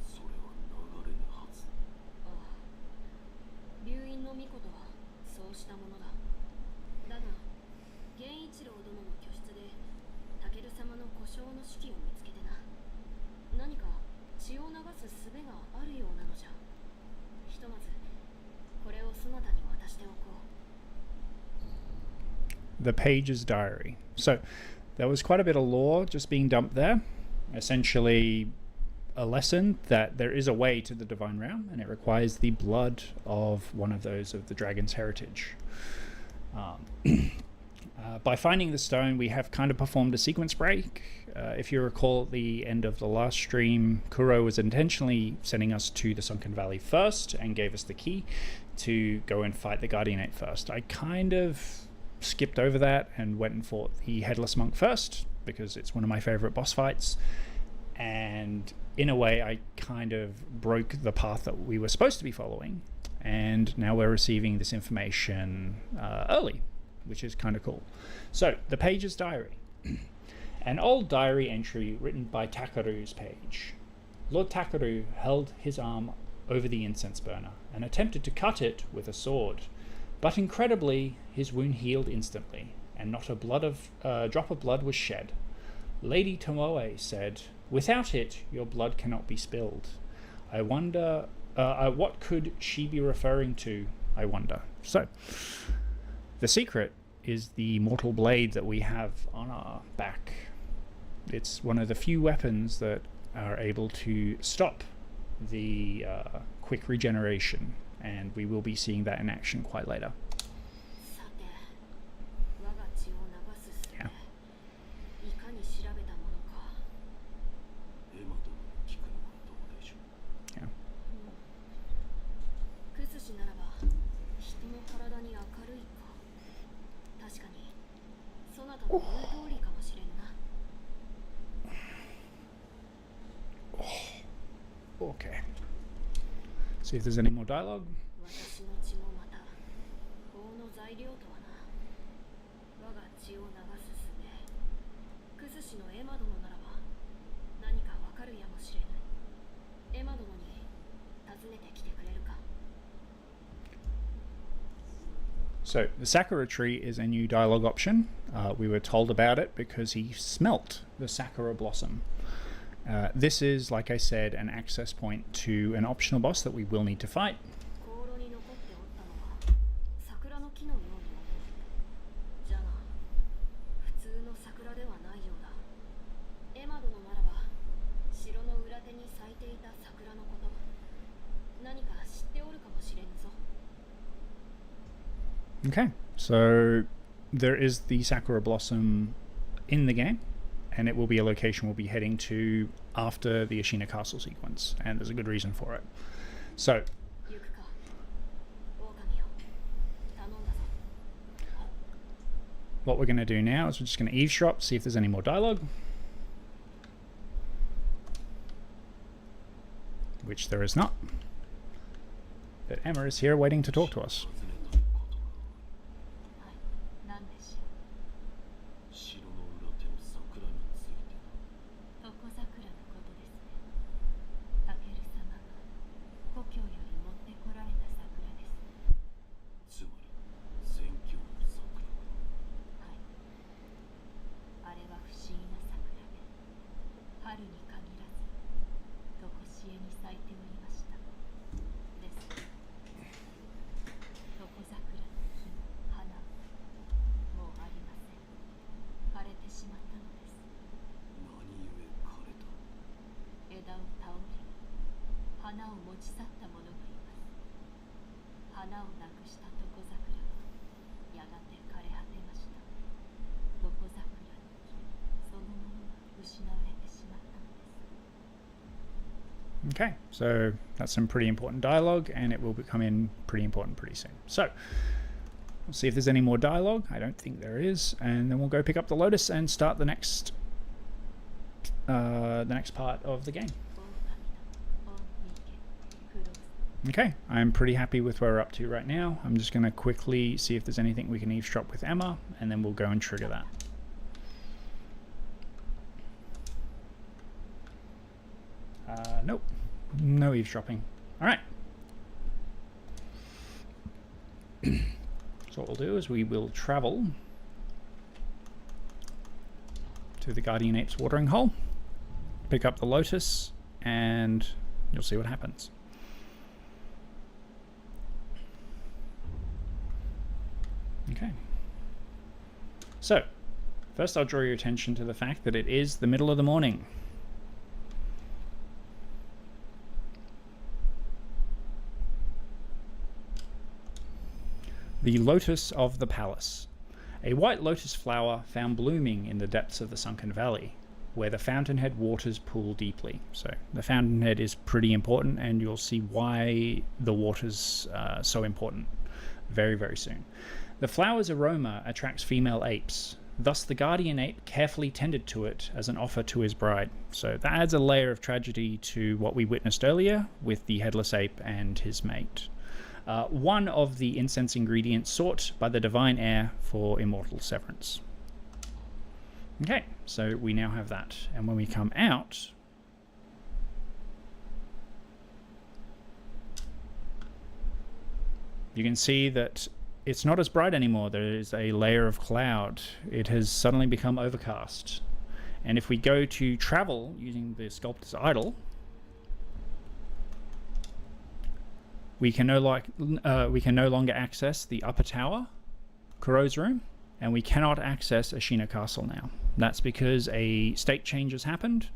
それは流れぬはず。ああ、流因の巫女とはそうしたものだ。だが源一郎殿の居室で武尊様の故障の手記を見つけてな。何か血を流す術があるようなのじゃ。ひとまずこれをそなたに渡しておこう。 The page's diary. So there was quite a bit of lore just being dumped there. Essentially a lesson that there is a way to the divine realm, and it requires the blood of one of those of the dragon's heritage. By finding the stone, we have kind of performed a sequence break. If you recall, at the end of the last stream, Kuro was intentionally sending us to the Sunken Valley first and gave us the key to go and fight the Guardian Ape first. I kind of skipped over that and went and fought the Headless Monk first because it's one of my favorite boss fights. And in a way, I kind of broke the path that we were supposed to be following. And now we're receiving this information early, which is kind of cool. So, the page's diary. An old diary entry written by Takaru's page. Lord Takaru held his arm over the incense burner and attempted to cut it with a sword. But incredibly, his wound healed instantly, and not a drop of blood was shed. Lady Tomoe said, "Without it, your blood cannot be spilled." I wonder, what could she be referring to, I wonder. So, the secret is the mortal blade that we have on our back. It's one of the few weapons that are able to stop the quick regeneration, and we will be seeing that in action quite later. Yeah. Okay. See if there's any more dialogue. So the Sakura tree is a new dialogue option. We were told about it because he smelt the Sakura blossom. This is, like I said, an access point to an optional boss that we will need to fight. Okay, so there is the Sakura blossom in the game, and it will be a location we'll be heading to after the Ashina Castle sequence, and there's a good reason for it. So, what we're going to do now is we're just going to eavesdrop, see if there's any more dialogue, which there is not, but Emma is here waiting to talk to us. Okay, so that's some pretty important dialogue, and it will become in pretty important pretty soon. So we'll see if there's any more dialogue. I don't think there is, and then we'll go pick up the Lotus and start the next part of the game. Okay, I'm pretty happy with where we're up to right now. I'm just going to quickly see if there's anything we can eavesdrop with Emma, and then we'll go and trigger that. Nope, no eavesdropping. All right. So what we'll do is we will travel to the Guardian Ape's watering hole, pick up the Lotus, and you'll see what happens. Okay. So, first I'll draw your attention to the fact that it is the middle of the morning. The Lotus of the Palace. A white lotus flower found blooming in the depths of the Sunken Valley, where the fountainhead waters pool deeply. So the fountainhead is pretty important, and you'll see why the water's so important very, very soon. The flower's aroma attracts female apes. Thus the guardian ape carefully tended to it as an offer to his bride. So that adds a layer of tragedy to what we witnessed earlier with the headless ape and his mate. One of the incense ingredients sought by the divine heir for immortal severance. Okay, so we now have that. And when we come out, you can see that it's not as bright anymore. There is a layer of cloud. It has suddenly become overcast. And if we go to travel using the sculptor's idol, we can no longer access the upper tower, Kuro's room, and we cannot access Ashina Castle now. That's because a state change has happened,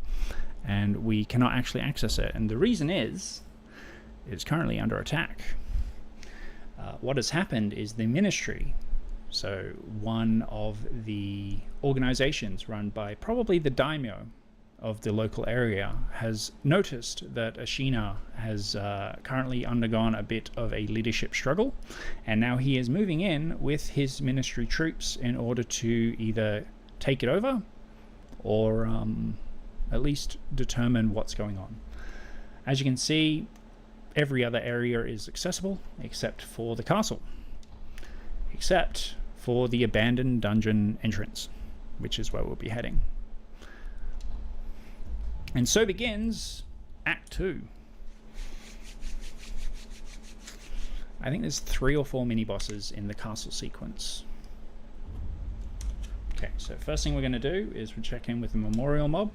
and we cannot actually access it. And the reason is, it's currently under attack. What has happened is the ministry, so one of the organizations run by probably the daimyo of the local area, has noticed that Ashina has currently undergone a bit of a leadership struggle, and now he is moving in with his ministry troops in order to either take it over or at least determine what's going on. As you can see, every other area is accessible except for the castle, except for the abandoned dungeon entrance, which is where we'll be heading. And so begins Act 2. I think there's 3 or 4 mini-bosses in the castle sequence. Okay, so first thing we're going to do is we'll check in with the memorial mob.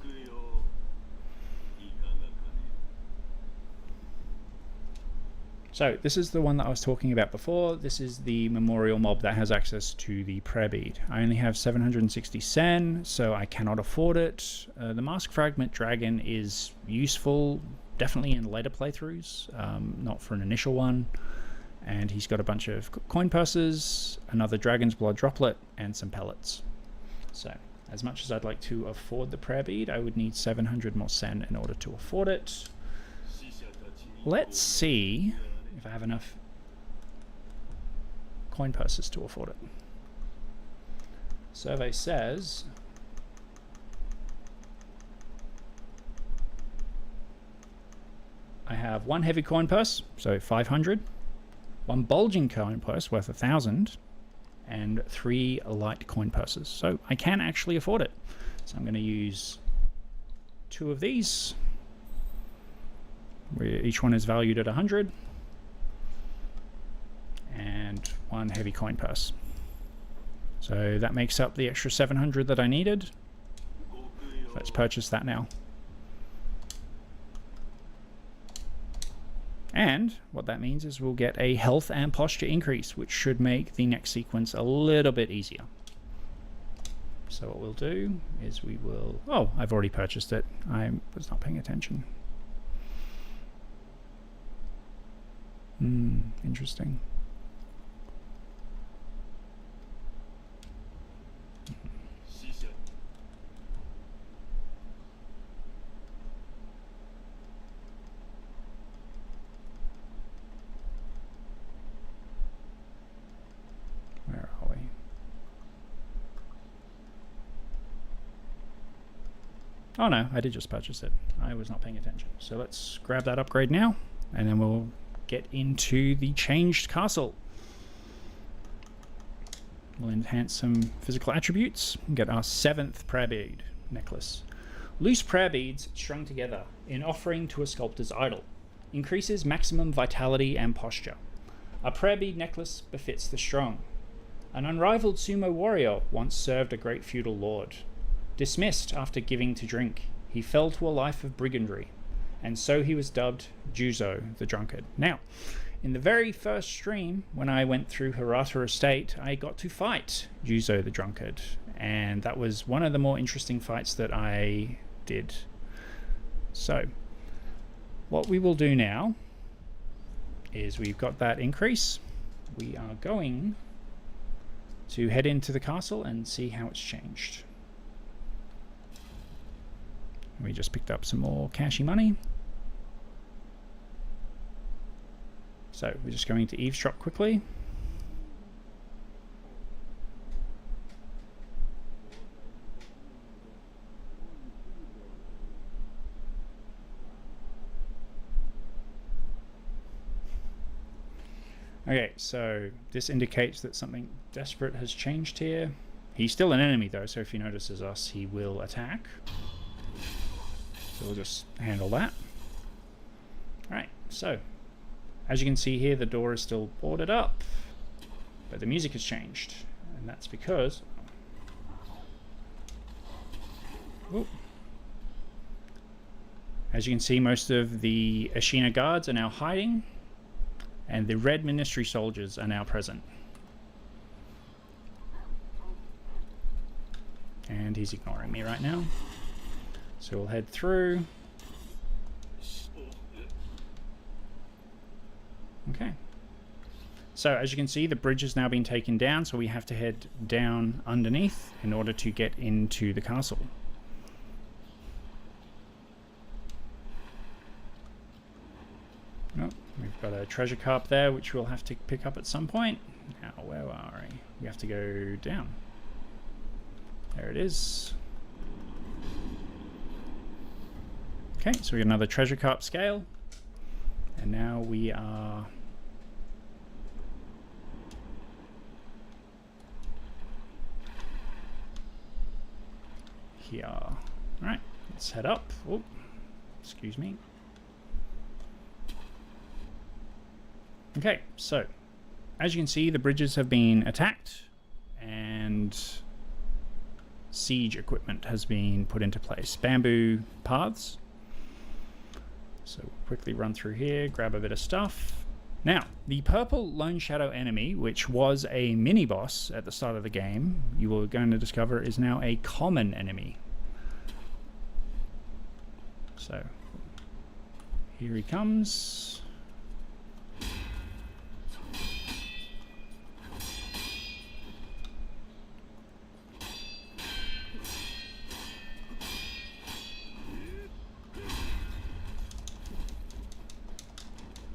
So this is the one that I was talking about before. This is the memorial mob that has access to the prayer bead. I only have 760 sen, so I cannot afford it. The mask fragment dragon is useful, definitely in later playthroughs, not for an initial one. And he's got a bunch of coin purses, another dragon's blood droplet, and some pellets. So as much as I'd like to afford the prayer bead, I would need 700 more sen in order to afford it. Let's see if I have enough coin purses to afford it. Survey says I have 1 heavy coin purse, so 500, 1 bulging coin purse worth 1,000, and 3 light coin purses. So I can actually afford it. So I'm going to use 2 of these, where each one is valued at 100. And 1 heavy coin purse. So that makes up the extra 700 that I needed. Let's purchase that now. And what that means is we'll get a health and posture increase, which should make the next sequence a little bit easier. So what we'll do is we will... Oh, I've already purchased it. I was not paying attention. Interesting. Oh no, I did just purchase it. I was not paying attention. So let's grab that upgrade now, and then we'll get into the changed castle. We'll enhance some physical attributes and get our 7th prayer bead necklace. Loose prayer beads strung together in offering to a sculptor's idol. Increases maximum vitality and posture. A prayer bead necklace befits the strong. An unrivaled sumo warrior once served a great feudal lord. Dismissed after giving to drink, he fell to a life of brigandry, and so he was dubbed Juzo the Drunkard. Now, in the very first stream, when I went through Hirata Estate, I got to fight Juzo the Drunkard, and that was one of the more interesting fights that I did. So, what we will do now is we've got that increase. We are going to head into the castle and see how it's changed. We just picked up some more cashy money. So we're just going to eavesdrop quickly. Okay, so this indicates that something desperate has changed here. He's still an enemy though, so if he notices us, he will attack. So we'll just handle that. Alright, so as you can see here, the door is still boarded up, but the music has changed, and that's because as you can see, most of the Ashina guards are now hiding, and the red ministry soldiers are now present. And he's ignoring me right now. So we'll head through. Okay. So as you can see, the bridge has now been taken down, so we have to head down underneath in order to get into the castle. Oh, we've got a treasure cup there, which we'll have to pick up at some point. Now, where are we? We have to go down. There it is. Okay, so we got another treasure cup scale. And now we are here. Alright, let's head up. Oh, excuse me. Okay, so as you can see, the bridges have been attacked and siege equipment has been put into place. Bamboo paths. So we'll quickly run through here, grab a bit of stuff. Now, the purple Lone Shadow enemy, which was a mini-boss at the start of the game, you are going to discover is now a common enemy. So, here he comes.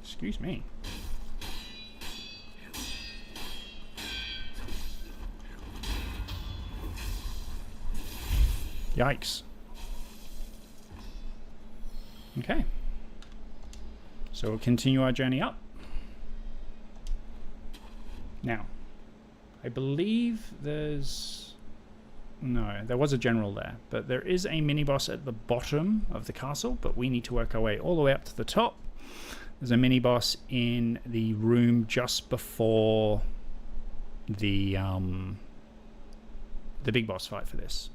Excuse me. Yikes. Okay. So we'll continue our journey up. Now, I believe there's... No, there was a general there, but there is a mini-boss at the bottom of the castle, but we need to work our way all the way up to the top. There's a mini-boss in the room just before the big boss fight for this.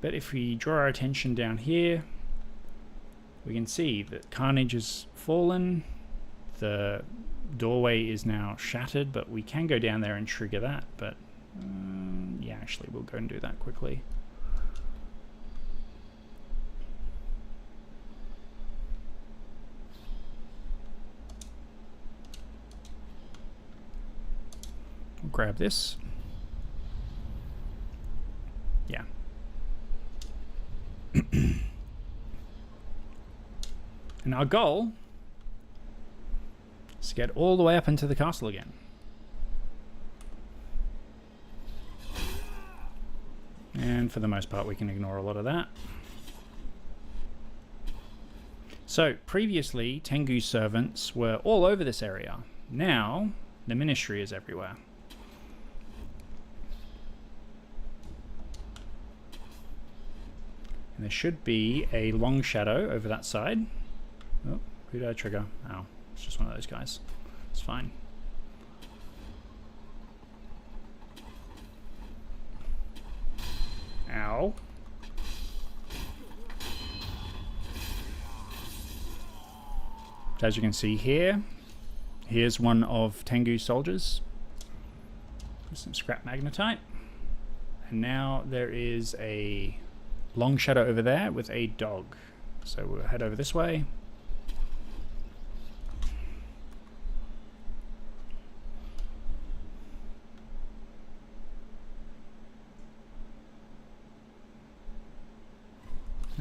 But if we draw our attention down here, we can see that Carnage has fallen. The doorway is now shattered, but we can go down there and trigger that. But yeah, actually, we'll go and do that quickly. We'll grab this. Yeah. And our goal is to get all the way up into the castle again. And for the most part, we can ignore a lot of that. So previously, Tengu's servants were all over this area. Now, the ministry is everywhere. And there should be a long shadow over that side. Oh, who did I trigger? Oh, it's just one of those guys. It's fine. Ow. As you can see here, here's one of Tengu's soldiers. Some scrap magnetite. And now there is a long shadow over there with a dog. So we'll head over this way.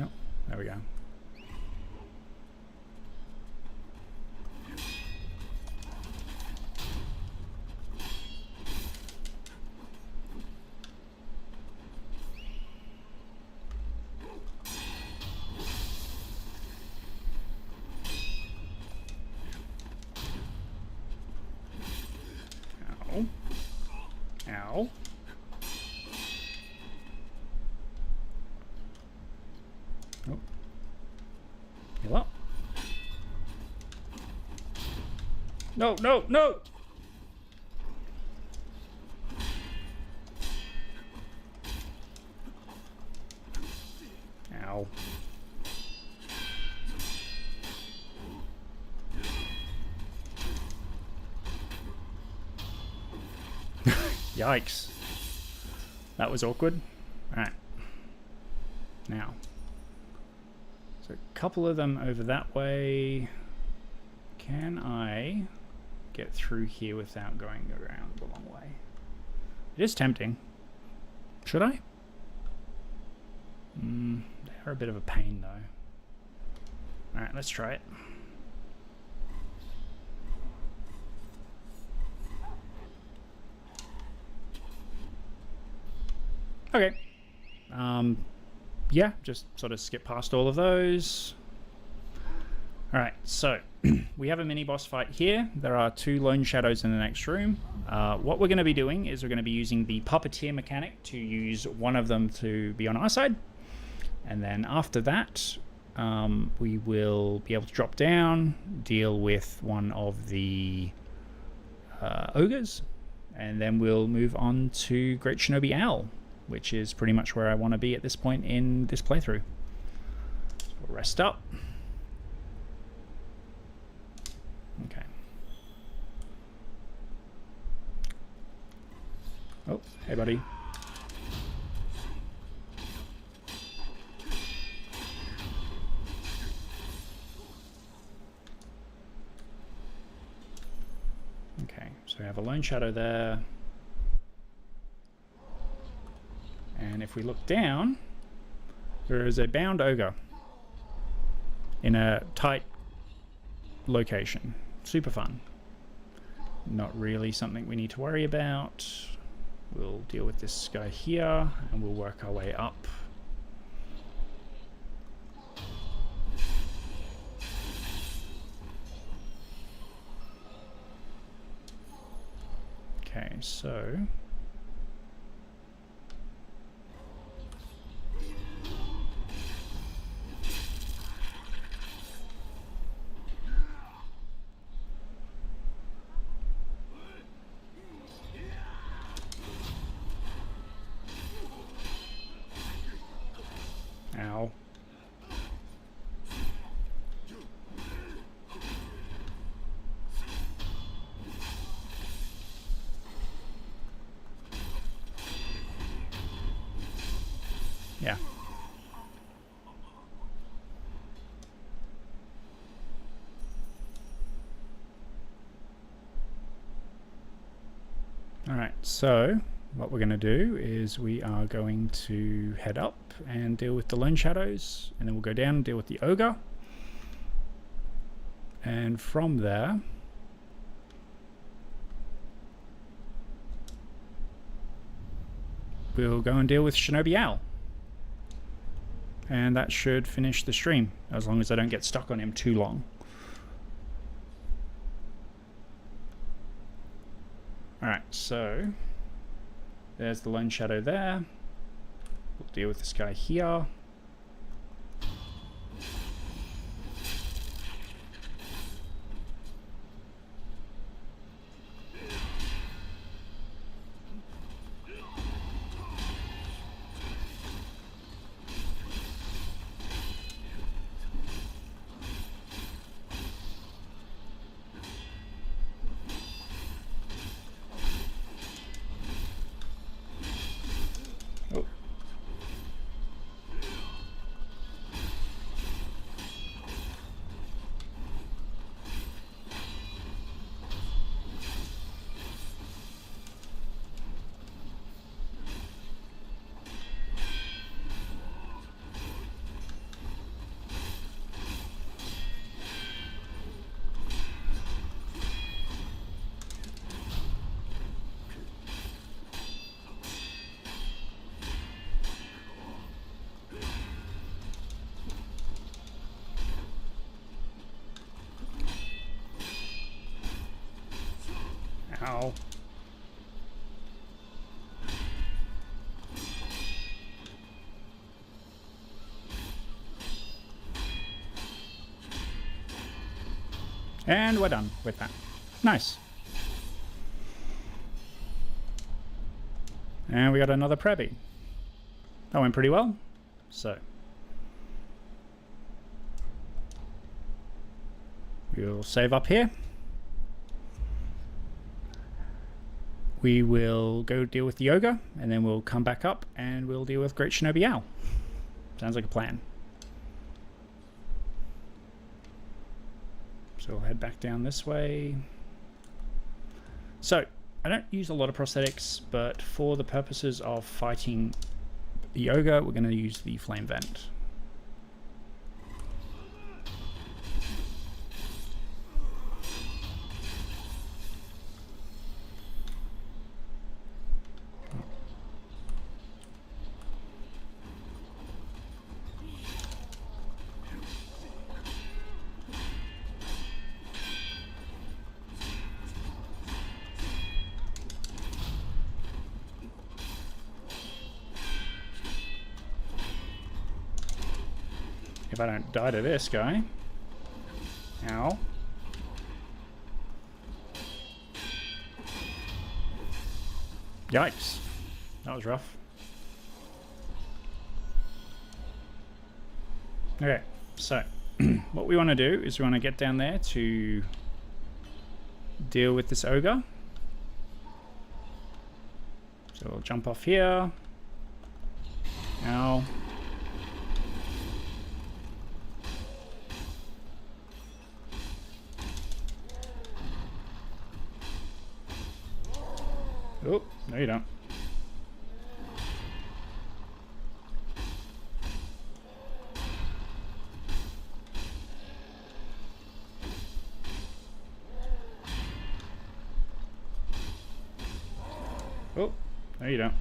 Oh, there we go. Ow. Oh. Heal up. No, no, no! Ow. Yikes. That was awkward. Alright. Now. So a couple of them over that way. Can I get through here without going around the long way? It is tempting. Should I? They are a bit of a pain though. Alright, let's try it. Okay. Yeah, just sort of skip past all of those. Alright, so we have a mini boss fight here. There are 2 lone shadows in the next room. What we're going to be doing is we're going to be using the puppeteer mechanic to use one of them to be on our side. And then after that, we will be able to drop down, deal with one of the ogres, and then we'll move on to Great Shinobi Owl, which is pretty much where I want to be at this point in this playthrough. So we'll rest up. Okay. Oh, hey buddy. Okay, so we have a lone shadow there. And if we look down, there is a bound ogre in a tight location. Super fun. Not really something we need to worry about. We'll deal with this guy here and we'll work our way up. Okay, so ow. Yeah. All right, so what we're going to do is we are going to head up and deal with the lone shadows, and then we'll go down and deal with the ogre. And from there, we'll go and deal with Shinobi Owl. and that should finish the stream, as long as I don't get stuck on him too long. Alright, so there's the Lone Shadow there. We'll deal with this guy here. Ow. And we're done with that. Nice. And we got another Prebby. That went pretty well. So we'll save up here. We will go deal with the ogre, and then we'll come back up and we'll deal with Great Shinobi Owl. Sounds like a plan. So we'll head back down this way. So I don't use a lot of prosthetics, but for the purposes of fighting the ogre, we're going to use the flame vent. If I don't die to this guy. Ow. Yikes. That was rough. Okay, so what we want to do is we want to get down there to deal with this ogre. So we'll jump off here. Ow. Oh, no you don't. Oh, no you don't.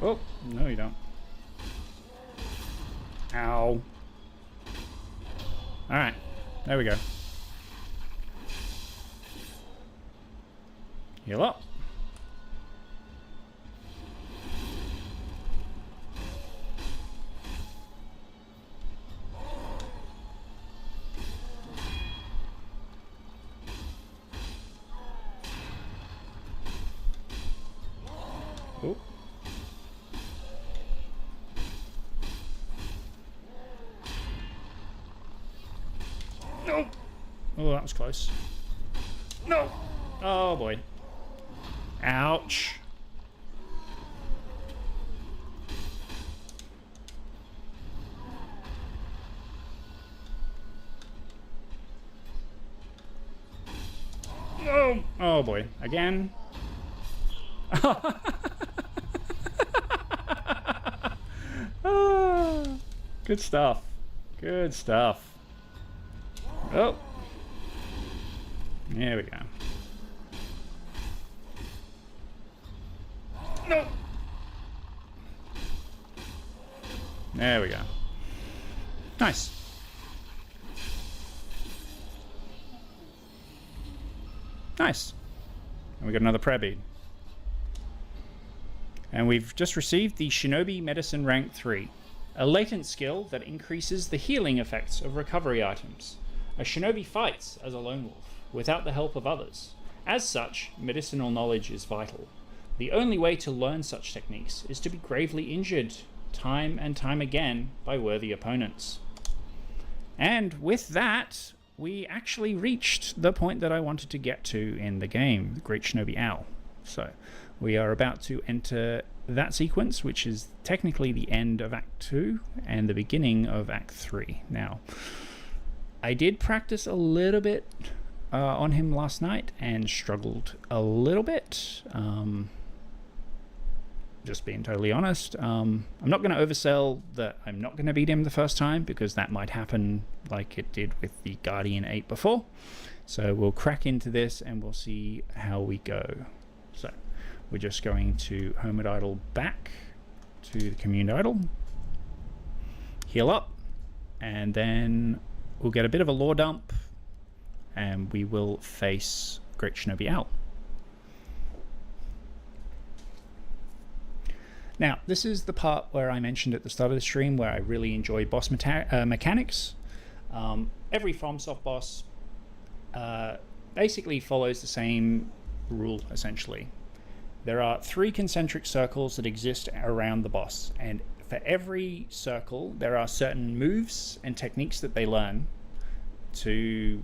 Oh, no you don't. Ow. Alright, there we go. Heal up. Oh. No! Oh, that was close. No! Oh boy. Ouch. Oh! Oh boy. Again. Good stuff. Good stuff. Oh. There we go. No! There we go. Nice. Nice. And we got another prayer bead. And we've just received the Shinobi Medicine Rank 3, a latent skill that increases the healing effects of recovery items. A shinobi fights as a lone wolf, without the help of others. As such, medicinal knowledge is vital. The only way to learn such techniques is to be gravely injured, time and time again, by worthy opponents. And with that, we actually reached the point that I wanted to get to in the game, the Great Shinobi Owl. So, we are about to enter that sequence, which is technically the end of Act 2 and the beginning of Act 3. Now, I did practice a little bit on him last night and struggled a little bit. Just being totally honest. I'm not going to oversell that I'm not going to beat him the first time, because that might happen like it did with the Guardian Ape before. So we'll crack into this and we'll see how we go. So we're just going to Hermit Idol back to the Communed Idol, heal up, and then we'll get a bit of a lore dump and we will face Great Shinobi Owl. Now, this is the part where I mentioned at the start of the stream where I really enjoy boss mechanics. Every FromSoft boss basically follows the same rule, essentially. There are 3 concentric circles that exist around the boss, and for every circle there are certain moves and techniques that they learn to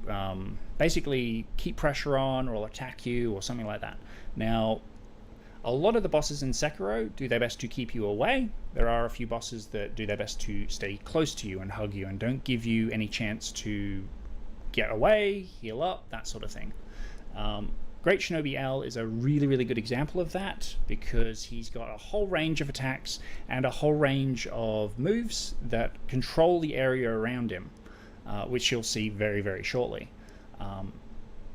basically keep pressure on or attack you or something like that. Now, a lot of the bosses in Sekiro do their best to keep you away. There are a few bosses that do their best to stay close to you and hug you and don't give you any chance to get away, heal up, that sort of thing. Great Shinobi Owl is a really, really good example of that, because he's got a whole range of attacks and a whole range of moves that control the area around him, which you'll see very, very shortly.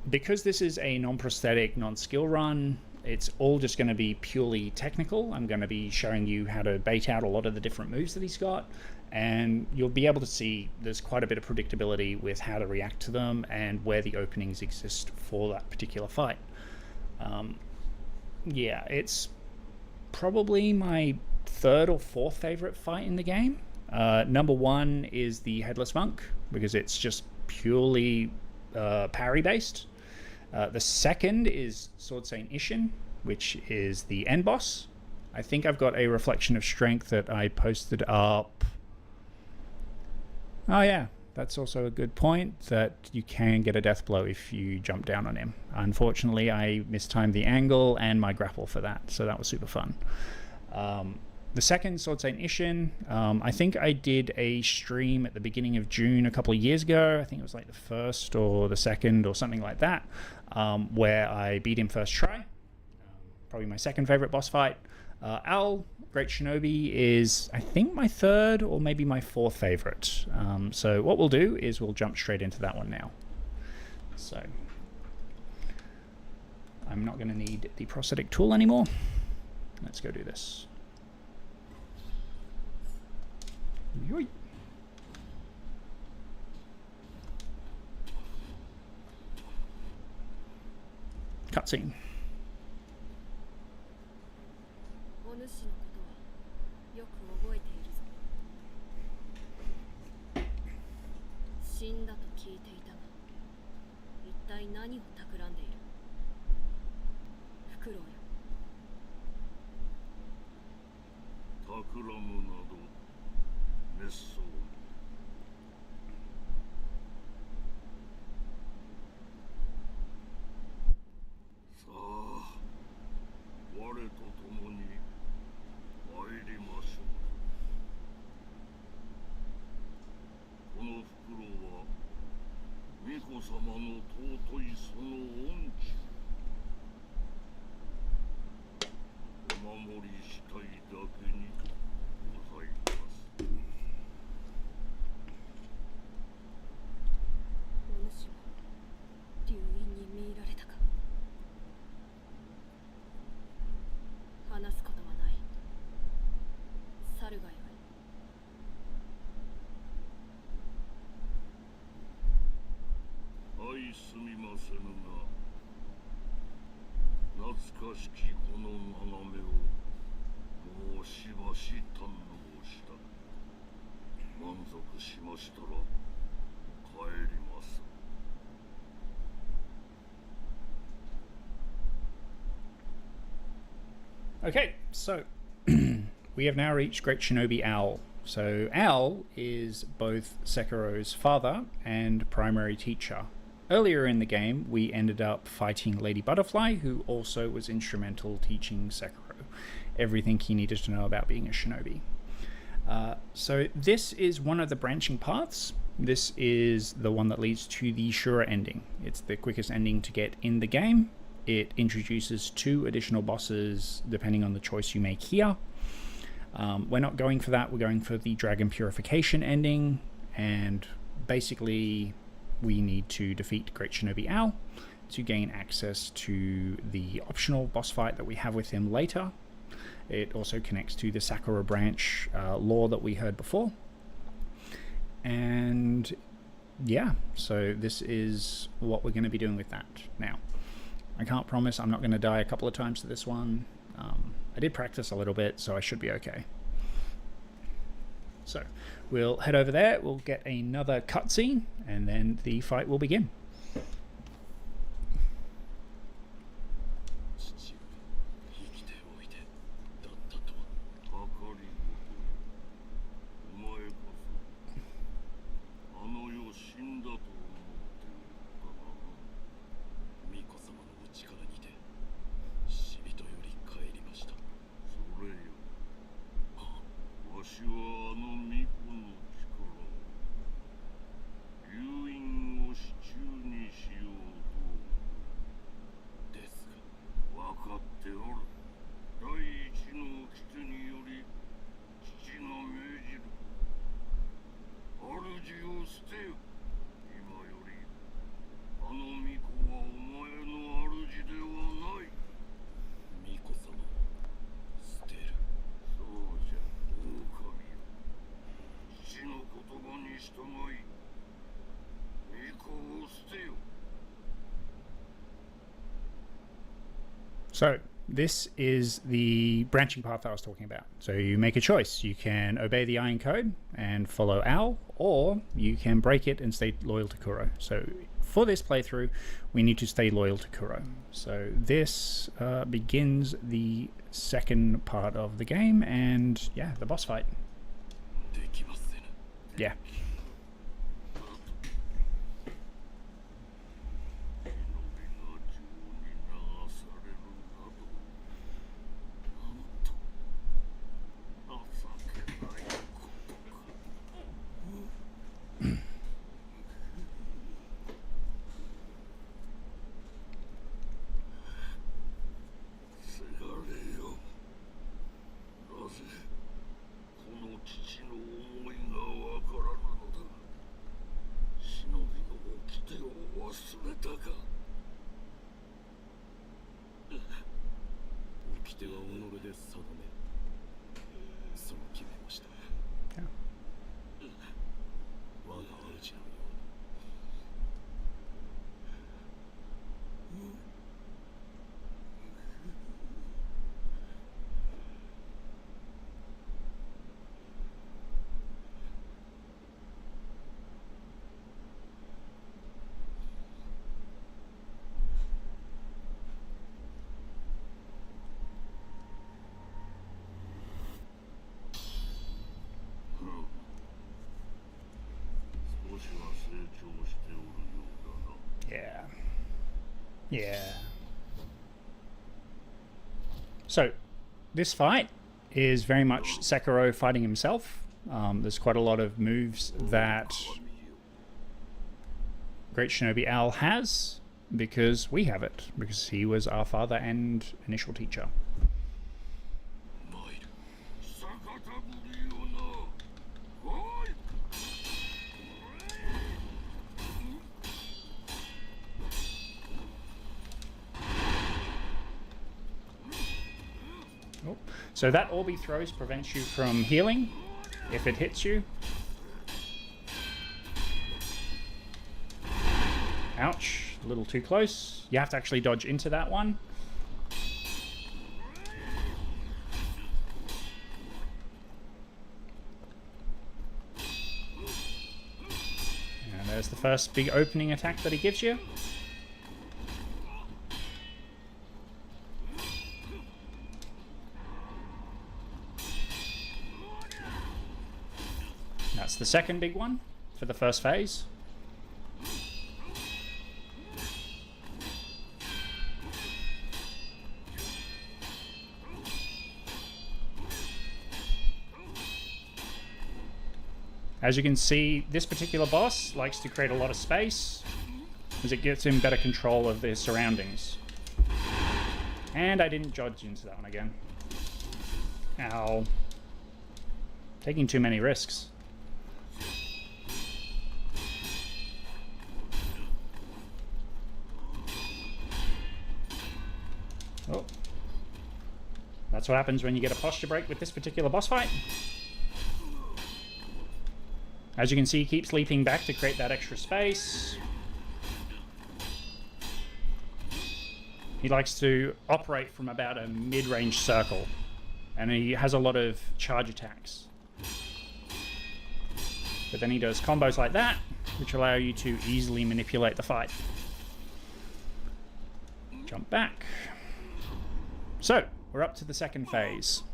Because this is a non-prosthetic, non-skill run, it's all just going to be purely technical. I'm going to be showing you how to bait out a lot of the different moves that he's got, and you'll be able to see there's quite a bit of predictability with how to react to them and where the openings exist for that particular fight. Yeah, it's probably my 3rd or 4th favorite fight in the game. Number 1 is the Headless Monk, because it's just purely parry based. The 2nd is Sword Saint Ishin, which is the end boss. I think I've got a reflection of strength that I posted up. Oh yeah, that's also a good point, that you can get a death blow if you jump down on him. Unfortunately, I mistimed the angle and my grapple for that, so that was super fun. The 2nd, Sword Saint Ishin, I think I did a stream at the beginning of June a couple of years ago. I think it was like the 1st or the 2nd or something like that, where I beat him first try. Probably my 2nd favorite boss fight. Owl, Great Shinobi, is I think my 3rd or maybe my 4th favorite. So what we'll do is we'll jump straight into that one now. So I'm not going to need the prosthetic tool anymore. Let's go do this. Yoy. Cutscene. お主のことはよく覚えているぞ。死んだと聞いていたが、一体何を企んでいる？フクロウよ。企むなど滅相。さあ、我と共に参りましょう。このフクロウは巫女様の尊いその恩師。お守りしたいだけにございます。お主は流因に見入すみませぬが、懐かしきこの眺めをもうしばし堪能した。満足しましたら帰ります。Okay, so we have now reached Great Shinobi Owl. So Owl is both Sekiro's father and primary teacher. Earlier in the game, we ended up fighting Lady Butterfly, who also was instrumental teaching Sekiro everything he needed to know about being a shinobi. So this is one of the branching paths. This is the one that leads to the Shura ending. It's the quickest ending to get in the game. It introduces 2 additional bosses depending on the choice you make here. We're not going for that. We're going for the Dragon Purification ending, and basically we need to defeat Great Shinobi Owl to gain access to the optional boss fight that we have with him later. It also connects to the Sakura branch lore that we heard before. And yeah, so this is what we're going to be doing with that. Now, I can't promise I'm not going to die a couple of times to this one. I did practice a little bit, so I should be okay. So we'll head over there, we'll get another cutscene, and then the fight will begin. So this is the branching path I was talking about. So you make a choice. You can obey the Iron Code and follow Owl, or you can break it and stay loyal to Kuro. So for this playthrough, we need to stay loyal to Kuro. So this begins the second part of the game, and yeah, the boss fight. Yeah. Yeah. So this fight is very much Sekiro fighting himself. There's quite a lot of moves that Great Shinobi Owl has because we have it, because he was our father and initial teacher. So that orb he throws prevents you from healing if it hits you. Ouch. a little too close. You have to actually dodge into that one. And there's the first big opening attack that he gives you. That's the second big one for the first phase. As you can see, this particular boss likes to create a lot of space as it gives him better control of the surroundings. And I didn't dodge into that one again. Ow. Taking too many risks. Oh. That's what happens when you get a posture break with this particular boss fight. As you can see, he keeps leaping back to create that extra space. He likes to operate from about a mid-range circle, and he has a lot of charge attacks. But then he does combos like that, which allow you to easily manipulate the fight. Jump back. So, we're up to the second phase.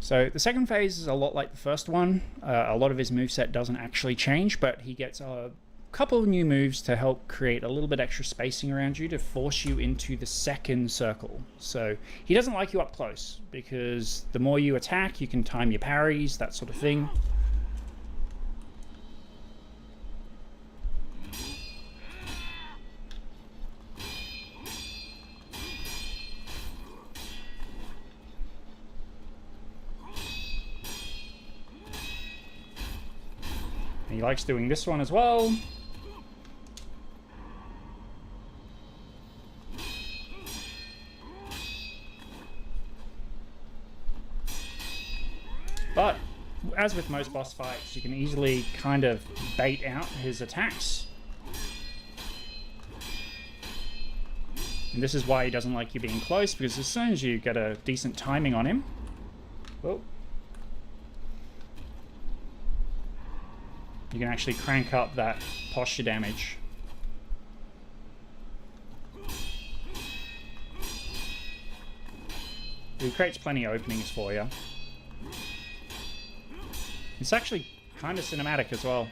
So the second phase is a lot like the first one. A lot of his moveset doesn't actually change, but he gets a couple of new moves to help create a little bit extra spacing around you to force you into the second circle. So he doesn't like you up close, because the more you attack, you can time your parries, that sort of thing. He likes doing this one as well. But, as with most boss fights, you can easily kind of bait out his attacks. And this is why he doesn't like you being close, because as soon as you get a decent timing on him... Whoa. You can actually crank up that posture damage. It creates plenty of openings for you. It's actually kind of cinematic as well.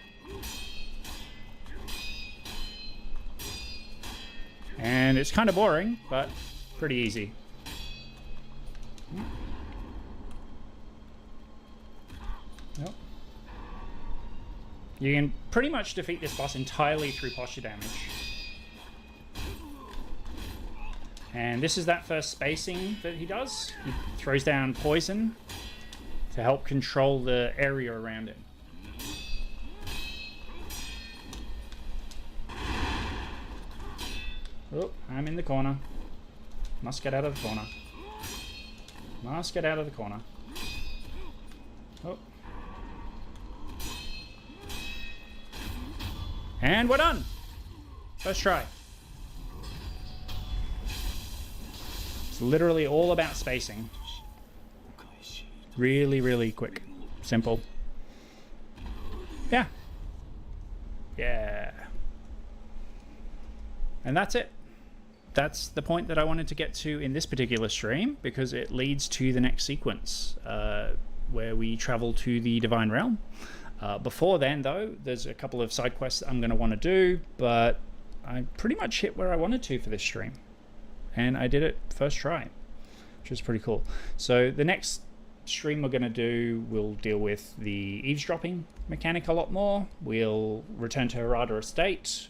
And it's kind of boring, but pretty easy. Yep. You can pretty much defeat this boss entirely through posture damage. And this is that first spacing that he does. He throws down poison to help control the area around it. Oh, I'm in the corner. Must get out of the corner. Must get out of the corner. Oh. And we're done! First try. It's literally all about spacing. Really, really quick. Simple. Yeah. Yeah. And that's it. That's the point that I wanted to get to in this particular stream, because it leads to the next sequence, where we travel to the Divine Realm. Before then, though, there's a couple of side quests that I'm going to want to do, but I pretty much hit where I wanted to for this stream. And I did it first try, which was pretty cool. So the next stream we're going to do will deal with the eavesdropping mechanic a lot more. We'll return to Harada Estate.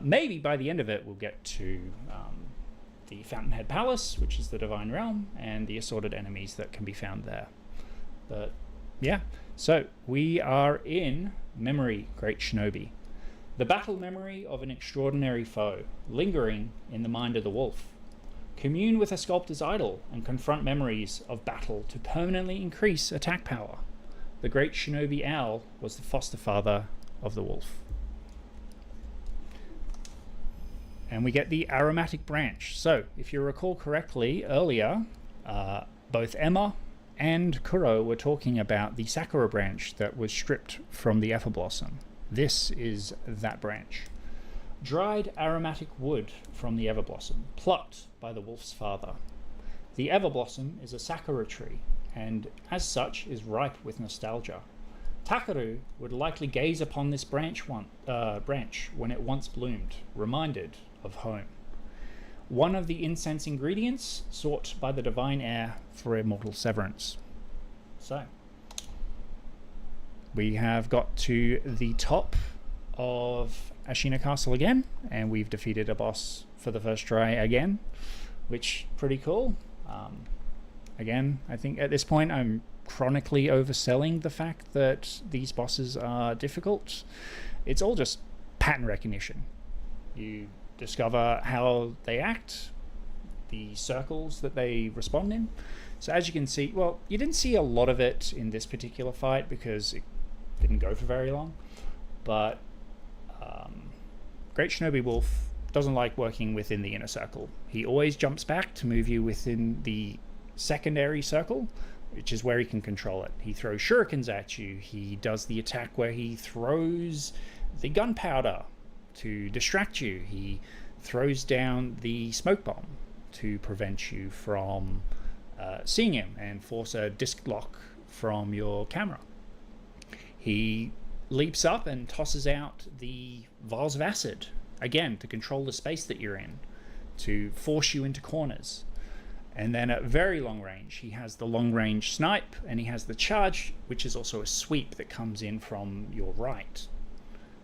Maybe by the end of it, we'll get to the Fountainhead Palace, which is the Divine Realm, and the assorted enemies that can be found there. But yeah. So, we are in Memory, Great Shinobi. The battle memory of an extraordinary foe, lingering in the mind of the wolf. Commune with a sculptor's idol and confront memories of battle to permanently increase attack power. The Great Shinobi Owl was the foster father of the wolf. and we get the aromatic branch. So if you recall correctly earlier, both Emma and Kuro were talking about the sakura branch that was stripped from the Ether Blossom. This is that branch. Dried aromatic wood from the Ever Blossom, plucked by the wolf's father. The Ever Blossom is a sakura tree, and as such is ripe with nostalgia. Takaru would likely gaze upon this branch when it once bloomed, reminded of home. One of the incense ingredients sought by the divine heir for immortal severance. So, we have got to the top of Ashina Castle again, and we've defeated a boss for the first try again, which pretty cool. Again, I think at this point I'm chronically overselling the fact that these bosses are difficult. It's all just pattern recognition. You discover how they act, the circles that they respond in. So as you can see, well, you didn't see a lot of it in this particular fight because it didn't go for very long, but Great Shinobi Wolf doesn't like working within the inner circle. He always jumps back to move you within the secondary circle, which is where he can control it. He throws shurikens at you. He does the attack where he throws the gunpowder to distract you. He throws down the smoke bomb to prevent you from seeing him and force a disc lock from your camera. He leaps up and tosses out the vials of acid, again, to control the space that you're in, to force you into corners. And then at very long range, he has the long range snipe, and he has the charge, which is also a sweep that comes in from your right.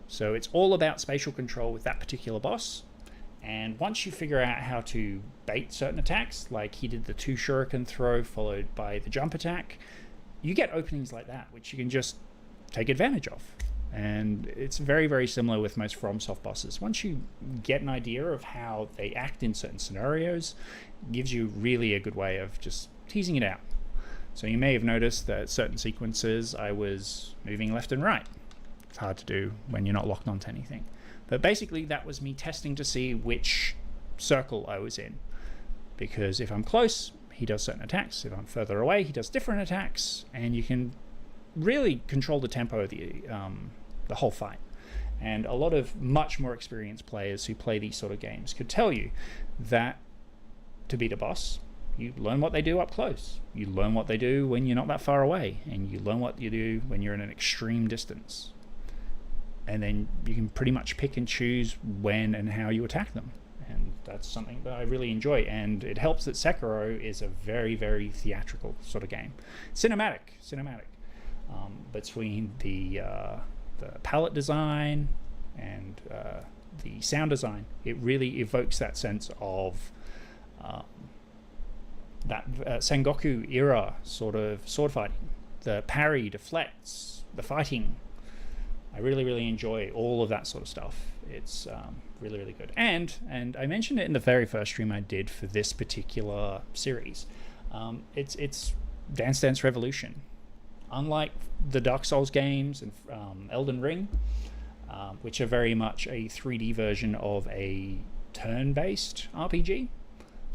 So it's all about spatial control with that particular boss. And once you figure out how to bait certain attacks, like he did the 2 shuriken throw followed by the jump attack, you get openings like that, which you can just take advantage of. And it's very, very similar with most FromSoft bosses. Once you get an idea of how they act in certain scenarios, it gives you really a good way of just teasing it out. So you may have noticed that certain sequences I was moving left and right. It's hard to do when you're not locked onto anything. But basically that was me testing to see which circle I was in. Because if I'm close, he does certain attacks. If I'm further away, he does different attacks. And you can really control the tempo of the whole fight. And a lot of much more experienced players who play these sort of games could tell you that to beat a boss, you learn what they do up close. You learn what they do when you're not that far away, and you learn what you do when you're in an extreme distance. And then you can pretty much pick and choose when and how you attack them. And that's something that I really enjoy. And it helps that Sekiro is a very, very theatrical sort of game. Cinematic. Between the palette design and the sound design, it really evokes that sense of that Sengoku era sort of sword fighting. The parry, deflects, the fighting. I really, really enjoy all of that sort of stuff. It's really, really good. And I mentioned it in the very first stream I did for this particular series. It's Dance Dance Revolution. Unlike the Dark Souls games and Elden Ring, which are very much a 3D version of a turn-based RPG,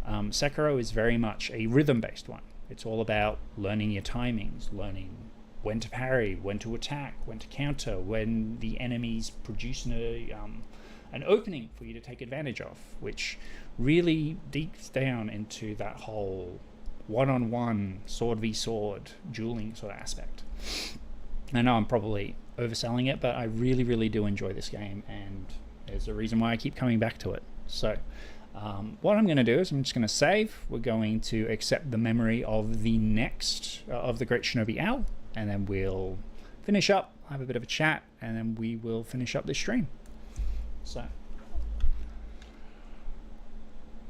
Sekiro is very much a rhythm-based one. It's all about learning your timings, learning when to parry, when to attack, when to counter, when the enemies produce an opening for you to take advantage of, which really deeps down into that whole one-on-one, sword v sword, dueling sort of aspect. I know I'm probably overselling it, but I really, really do enjoy this game, and there's a reason why I keep coming back to it. So what I'm going to do is I'm just going to save. We're going to accept the memory of the next of the Great Shinobi Owl, and then we'll finish up, have a bit of a chat, and then we will finish up this stream. So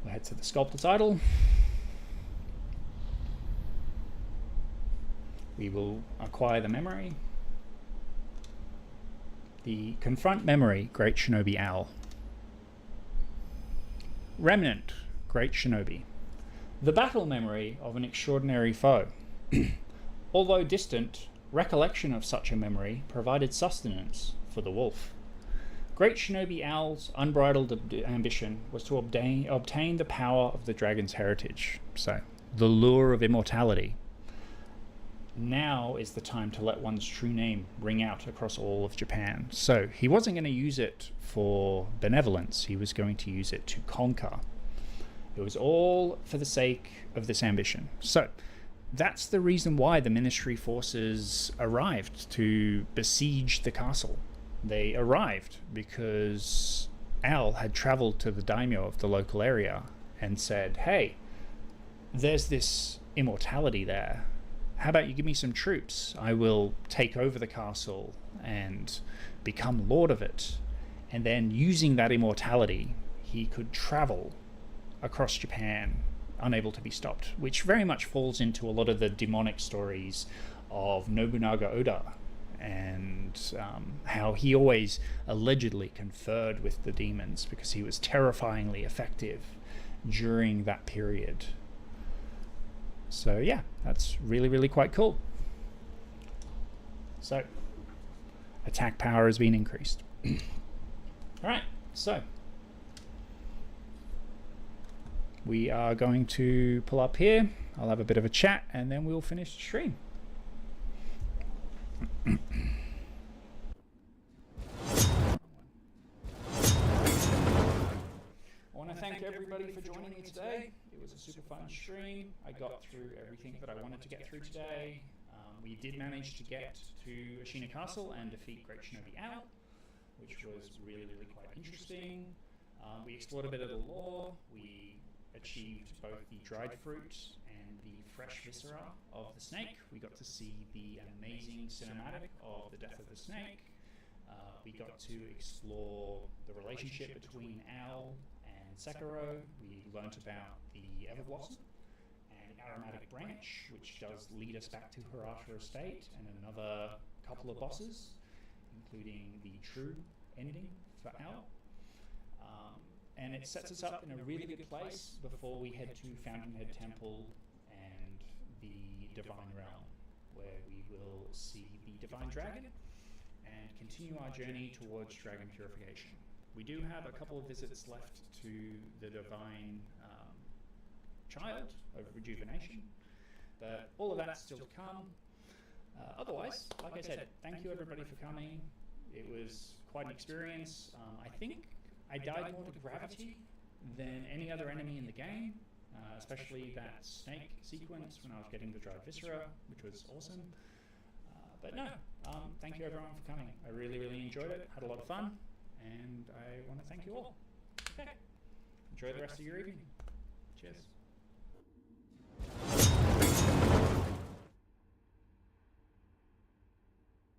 we'll head to the Sculptor's Idol. We will acquire the memory. The Confront Memory, Great Shinobi Owl. Remnant, Great Shinobi. The battle memory of an extraordinary foe. Although distant, recollection of such a memory provided sustenance for the wolf. Great Shinobi Owl's unbridled ambition was to obtain the power of the dragon's heritage. So, the lure of immortality. Now is the time to let one's true name ring out across all of Japan. So, he wasn't going to use it for benevolence, he was going to use it to conquer. It was all for the sake of this ambition. So, that's the reason why the ministry forces arrived to besiege the castle. They arrived because Owl had traveled to the daimyo of the local area and said, hey, there's this immortality there. How about you give me some troops? I will take over the castle and become lord of it. And then using that immortality, he could travel across Japan, unable to be stopped, which very much falls into a lot of the demonic stories of Nobunaga Oda, and how he always allegedly conferred with the demons because he was terrifyingly effective during that period. So yeah, that's really, really quite cool. So, attack power has been increased. Alright, so we are going to pull up here. I'll have a bit of a chat and then we'll finish the stream. I want to thank everybody for joining me today. It was a super fun stream. I got through everything that I wanted to get through today. We did manage to get to Ashina Castle and defeat Great Shinobi Owl, which was really, really quite interesting. We explored a bit of the lore. We achieved both the dried fruit and the fresh viscera of the snake. We got to see the amazing cinematic of the death of the snake. We got to explore the relationship between Owl and Sekiro. We learnt about the Everblossom and Aromatic Branch, which does lead us back to Hirata Estate and another couple of bosses, including the true ending for Owl. And it sets us up in a really good place before we head to Fountainhead Temple and the Divine Realm, where we will see the Divine Dragon and continue our journey towards Dragon Purification. We do have a couple of visits left to the Divine Child of Rejuvenation, but all of that's still to come. Otherwise, like I said, thank you everybody for coming. It was quite an experience. I think I died more to gravity than any other enemy in the game, especially that snake sequence when I was getting the dried viscera, which was awesome. But no, thank you everyone for coming. I really, really enjoyed it, had a lot of fun, and I want to thank you all. Okay, enjoy the rest of your evening. Cheers.